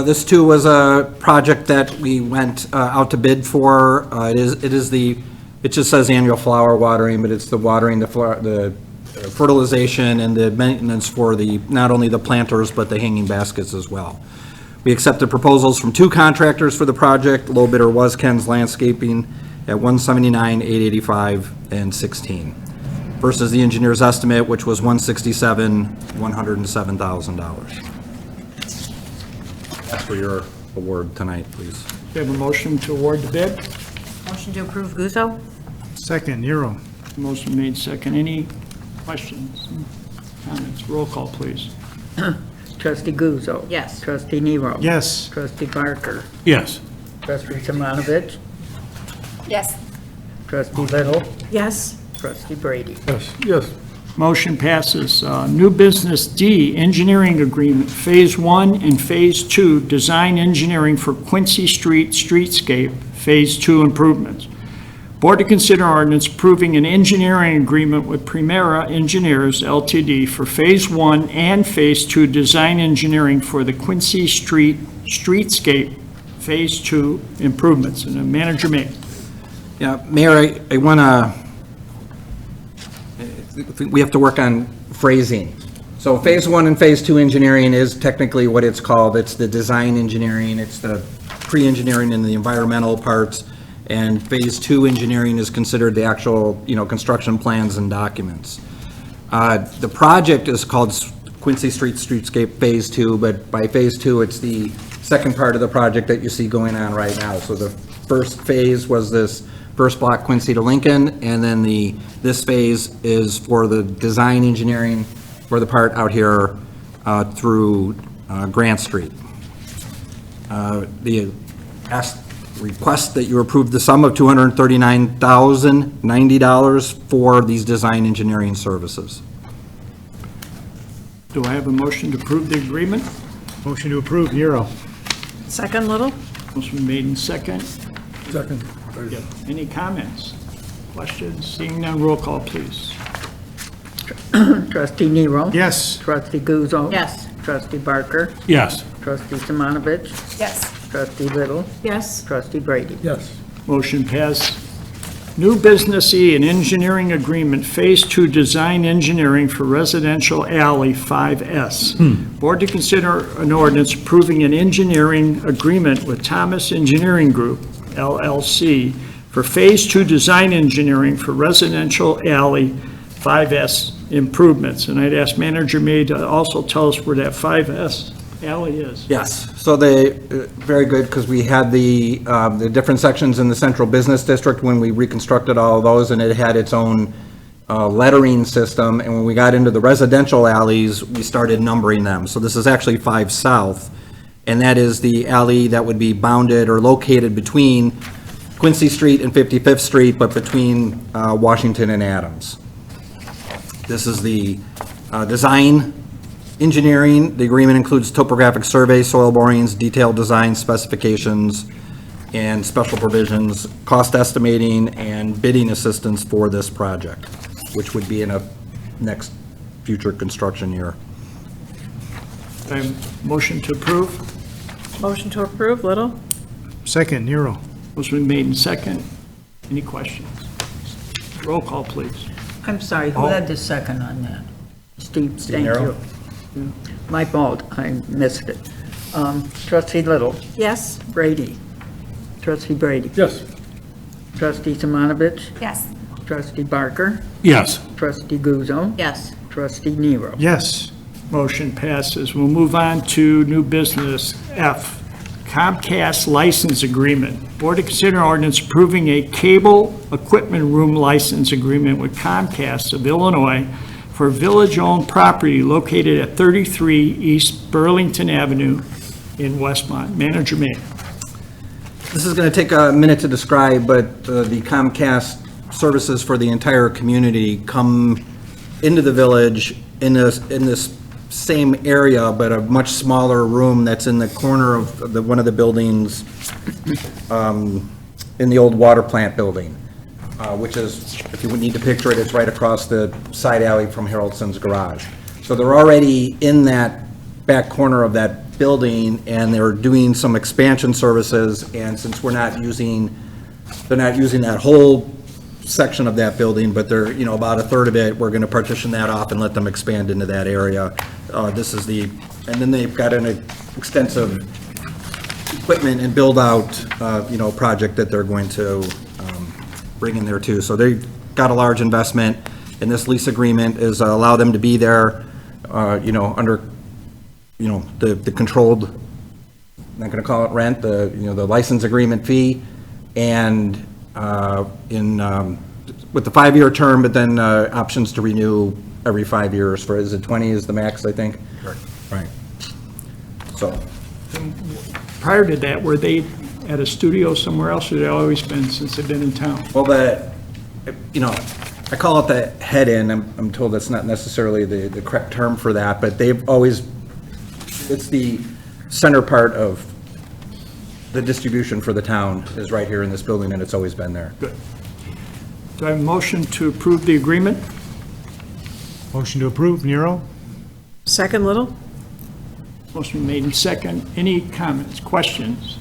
This too was a project that we went out to bid for. It just says annual flower watering, but it's the watering, the fertilization and the maintenance for not only the planters, but the hanging baskets as well. We accepted proposals from 2 contractors for the project. Low bidder was Ken's Landscaping at $179,885 and $16 versus the engineer's estimate, which was $107,000. Ask for your award tonight, please. We have a motion to award the bid. Motion to approve Guzzo? Second, Nero. Motion made second. Any questions, comments? Roll call, please. Trustee Guzzo. Yes. Trustee Nero. Yes. Trustee Barker, Yes. trustee Simonovich, Yes. trustee Little, Yes. Trustee Brady. Yes. Motion passes. New business D, engineering agreement, Phase 1 and Phase 2, design engineering for Quincy Street streetscape, Phase 2 improvements. Board to consider ordinance approving an engineering agreement with Primera Engineers LTD for Phase 1 and Phase 2 design engineering for the Quincy Street streetscape, Phase 2 improvements. And the manager may. Yeah, Mayor, I want to, we have to work on phrasing. So Phase 1 and Phase 2 engineering is technically what it's called. It's the design engineering, it's the pre-engineering and the environmental parts, and Phase 2 engineering is considered the actual, construction plans and documents. The project is called Quincy Street Streetscape Phase 2, but by Phase 2, it's the second part of the project that you see going on right now. So the first phase was this first block, Quincy to Lincoln, and then this phase is for the design engineering for the part out here through Grant Street. The request that you approve the sum of $239,090 for these design engineering services. Do I have a motion to approve the agreement? Motion to approve, Nero. Second, Little? Motion made in second. Second. Yep. Any comments, questions? Seeing none, roll call, please. Trustee Nero. Yes. Trustee Guzzo. Yes. Trustee Barker. Yes. Trustee Simonovich. Yes. Trustee Little. Yes. Trustee Brady. Yes. Motion passed. New business E, an engineering agreement, Phase 2 design engineering for residential alley 5S. Board to consider an ordinance approving an engineering agreement with Thomas Engineering Group, LLC, for Phase 2 design engineering for residential alley 5S improvements. And I'd ask Manager May to also tell us where that 5S alley is. Yes, so very good, because we had the different sections in the central business district when we reconstructed all of those, and it had its own lettering system, and when we got into the residential alleys, we started numbering them. So this is actually 5 South, and that is the alley that would be bounded or located between Quincy Street and 55th Street, but between Washington and Adams. This is the design engineering. The agreement includes topographic survey, soil borings, detailed design specifications, and special provisions, cost estimating, and bidding assistance for this project, which would be in a next future construction year. Motion to approve. Motion to approve, Little? Second, Nero. Motion made in second. Any questions? Roll call, please. I'm sorry, who had the second on that? Steve, thank Nero? you. My fault, I missed it. Trustee Little. Yes. Brady. Trustee Brady. Yes. Trustee Simonovich. Yes. Trustee Barker. Yes. Trustee Guzzo. Yes. Trustee Nero. Yes. Motion passes. We'll move on to new business F, Comcast license agreement. Board to consider ordinance approving a cable equipment room license agreement with Comcast of Illinois for village-owned property located at 33 East Burlington Avenue in Westmont. Manager May. This is going to take a minute to describe, but the Comcast services for the entire community come into the village in this same area, but a much smaller room that's in the corner of one of the buildings in the old water plant building, which is, if you would need to picture it, it's right across the side alley from Haraldson's garage. So they're already in that back corner of that building, and they're doing some expansion services, and since they're not using that whole section of that building, but they're, about a third of it, we're going to partition that off and let them expand into that area. And then they've got an extensive equipment and build-out, project that they're going to bring in there too. So they've got a large investment, and this lease agreement is allow them to be there, under, the controlled, I'm not going to call it rent, the license agreement fee, and with the 5-year term, but then options to renew every 5 years for, is it 20 is the max, I think? Right. So. Prior to that, were they at a studio somewhere else, or they always been since they've been in town? Well, I call it the head-in. I'm told that's not necessarily the correct term for that, but they've always, it's the center part of the distribution for the town is right here in this building, and it's always been there. Good. Do I have a motion to approve the agreement? Motion to approve, Nero? Second, Little? Motion made in second. Any comments, questions?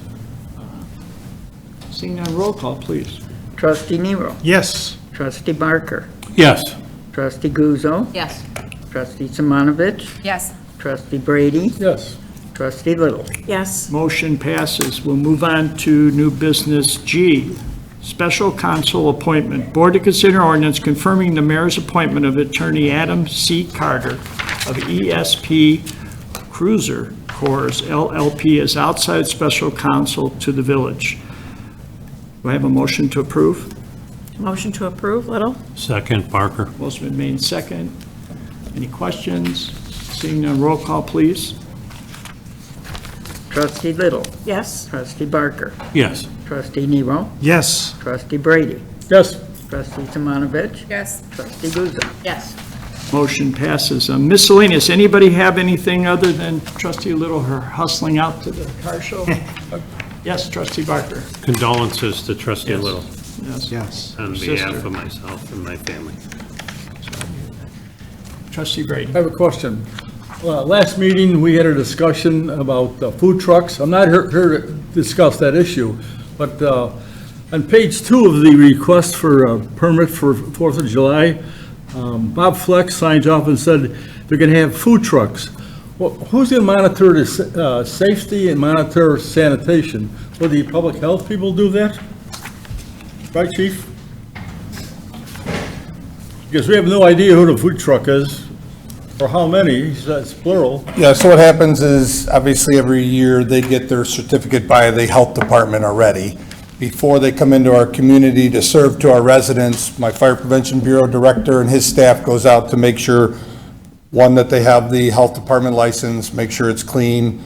Seeing none, roll call, please. Trustee Nero. Yes. Trustee Barker. Yes. Trustee Guzzo. Yes. Trustee Simonovich. Yes. Trustee Brady. Yes. Trustee Little. Yes. Motion passes. We'll move on to new business G, special counsel appointment. Board to consider ordinance confirming the mayor's appointment of Attorney Adam C. Carter of ESP Cruiser Corps LLP as outside special counsel to the village. Do I have a motion to approve? Motion to approve, Little? Second, Barker. Motion been made in second. Any questions? Seeing none, roll call, please. Trustee Little. Yes. Trustee Barker. Yes. Trustee Nero. Yes. Trustee Brady. Yes. Trustee Simonovich. Yes. Trustee Guzzo. Yes. Motion passes. Miscellaneous, anybody have anything other than Trustee Little, her hustling out to the car show? Yes, Trustee Barker. Condolences to Trustee Yes. Little Yes. on Sister. behalf of myself and my family. Trustee Brady. I have a question. Last meeting, we had a discussion about food trucks. I'm not here to discuss that issue, but on page 2 of the request for a permit for 4th of July, Bob Flex signs off and said they're going to have food trucks. Well, who's going to monitor the safety and monitor sanitation? Will the public health people do that? Right, Chief? Because we have no idea who the food truck is, or how many, it's plural. Yeah, so what happens is, obviously, every year, they get their certificate by the health department already. Before they come into our community to serve to our residents, my Fire Prevention Bureau Director and his staff goes out to make sure, one, that they have the health department license, make sure it's clean,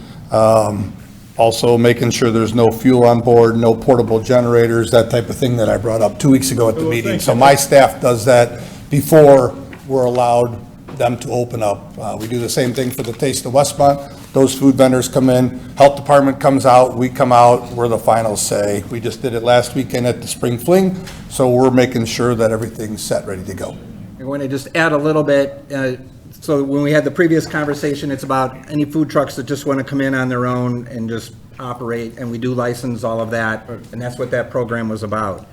also making sure there's no fuel on board, no portable generators, that type of thing that I brought up 2 weeks ago at the meeting. So my staff does that before we're allowed them to open up. We do the same thing for the Taste of Westmont. Those food vendors come in, health department comes out, we come out, we're the final say. We just did it last weekend at the Spring Fling, so we're making sure that everything's set, ready to go. I want to just add a little bit. So when we had the previous conversation, it's about any food trucks that just want to come in on their own and just operate, and we do license all of that, and that's what that program was about.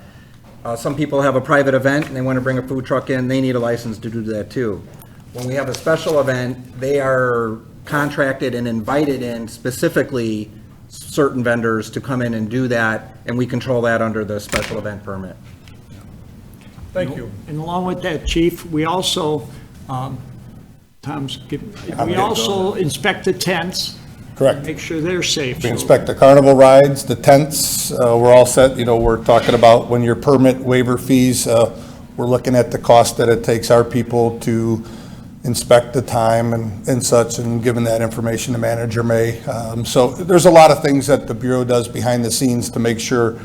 Some people have a private event and they want to bring a food truck in, they need a license to do that too. When we have a special event, they are contracted and invited in specifically certain vendors to come in and do that, and we control that under the special event permit. Thank you. And along with that, Chief, we also, we also inspect the tents. Correct. Make sure they're safe. We inspect the carnival rides, the tents, we're all set, we're talking about when your permit waiver fees, we're looking at the cost that it takes our people to inspect the time and such, and giving that information to Manager May. So there's a lot of things that the Bureau does behind the scenes to make sure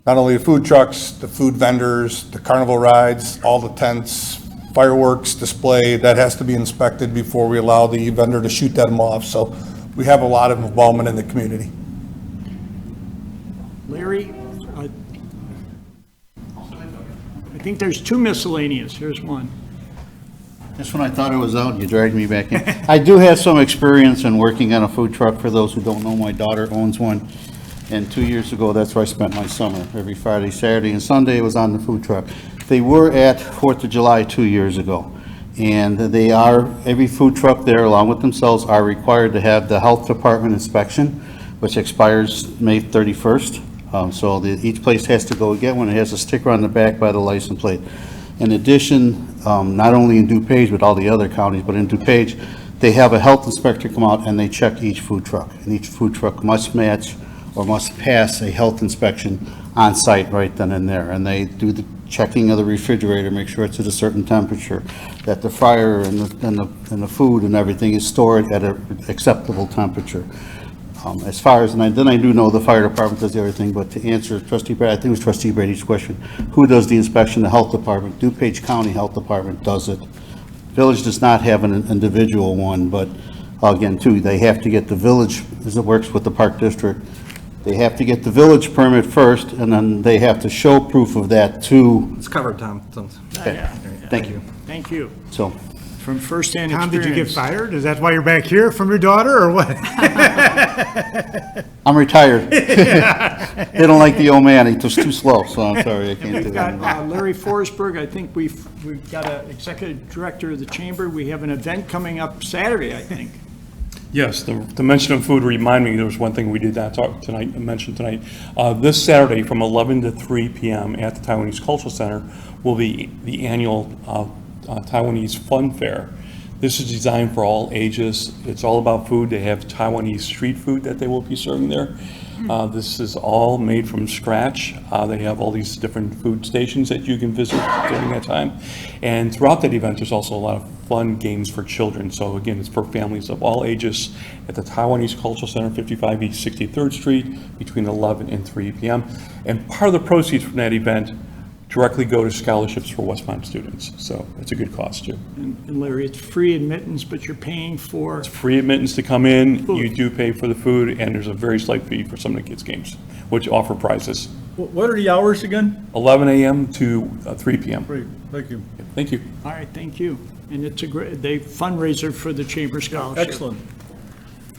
not only the food trucks, the food vendors, the carnival rides, all the tents, fireworks display, that has to be inspected before we allow the vendor to shoot them off. So we have a lot of involvement in the community. Larry, I think there's 2 miscellaneous. Here's one. Just when I thought it was out, you dragged me back in. I do have some experience in working on a food truck. For those who don't know, my daughter owns one. And 2 years ago, that's where I spent my summer. Every Friday, Saturday, and Sunday was on the food truck. They were at 4th of July 2 years ago. And they are, every food truck there, along with themselves, are required to have the health department inspection, which expires May 31st. So each place has to go get one. It has a sticker on the back by the license plate. In addition, not only in DuPage, but all the other counties, but in DuPage, they have a health inspector come out and they check each food truck. And each food truck must match or must pass a health inspection on site right then and there. And they do the checking of the refrigerator, make sure it's at a certain temperature, that the fryer and the food and everything is stored at an acceptable temperature. As far as, then I do know the fire department does everything, but to answer trustee Brady, I think it was trustee Brady's question, who does the inspection? The health department. DuPage County Health Department does it. Village does not have an individual one, but again, too, they have to get the village, as it works with the park district, they have to get the village permit first, and then they have to show proof of that to, It's covered, Tom. okay, thank you. Thank you. So, From firsthand Tom, experience. did you get fired? Is that why you're back here, from your daughter, or what? I'm retired. They don't like the old man, he's just too slow, so I'm sorry, I can't do We've that. got Larry Forsberg, I think we've got an executive director of the chamber. We have an event coming up Saturday, I think. Yes, the mention of food reminded me, there was one thing we did not talk tonight, mention tonight. This Saturday from 11 to 3 p.m. at the Taiwanese Cultural Center will be the annual Taiwanese Fun Fair. This is designed for all ages. It's all about food. They have Taiwanese street food that they will be serving there. This is all made from scratch. They have all these different food stations that you can visit during that time. And throughout that event, there's also a lot of fun games for children. So again, it's for families of all ages at the Taiwanese Cultural Center, 55 East 63rd Street, between 11 and 3 p.m. And part of the proceeds from that event directly go to scholarships for Westmont students. So it's a good cause too. And Larry, it's free admittance, but you're paying for, It's free admittance to come in. Food. You do pay for the food, and there's a very slight fee for some of the kids' games, which offer prizes. What are the hours again? 11 a.m. to 3 p.m. Great, thank you. Thank you. all right, thank you. And it's a great, they fundraiser for the chamber scholarship. Excellent.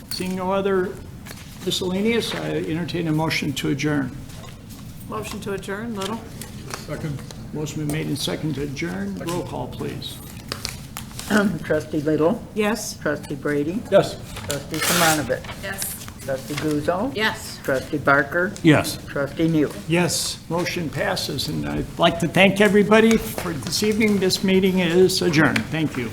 Seeing no other miscellaneous, I entertain a motion to adjourn. Motion to adjourn, Little? Second. Motion been made and seconded to adjourn. Roll call, please. Trustee Little, Yes. trustee Brady, Yes. trustee Simonovich, Yes. trustee Guzzo, Yes. trustee Barker, Yes. trustee Neal. Yes. Motion passes, and I'd like to thank everybody for this evening. This meeting is adjourned. Thank you.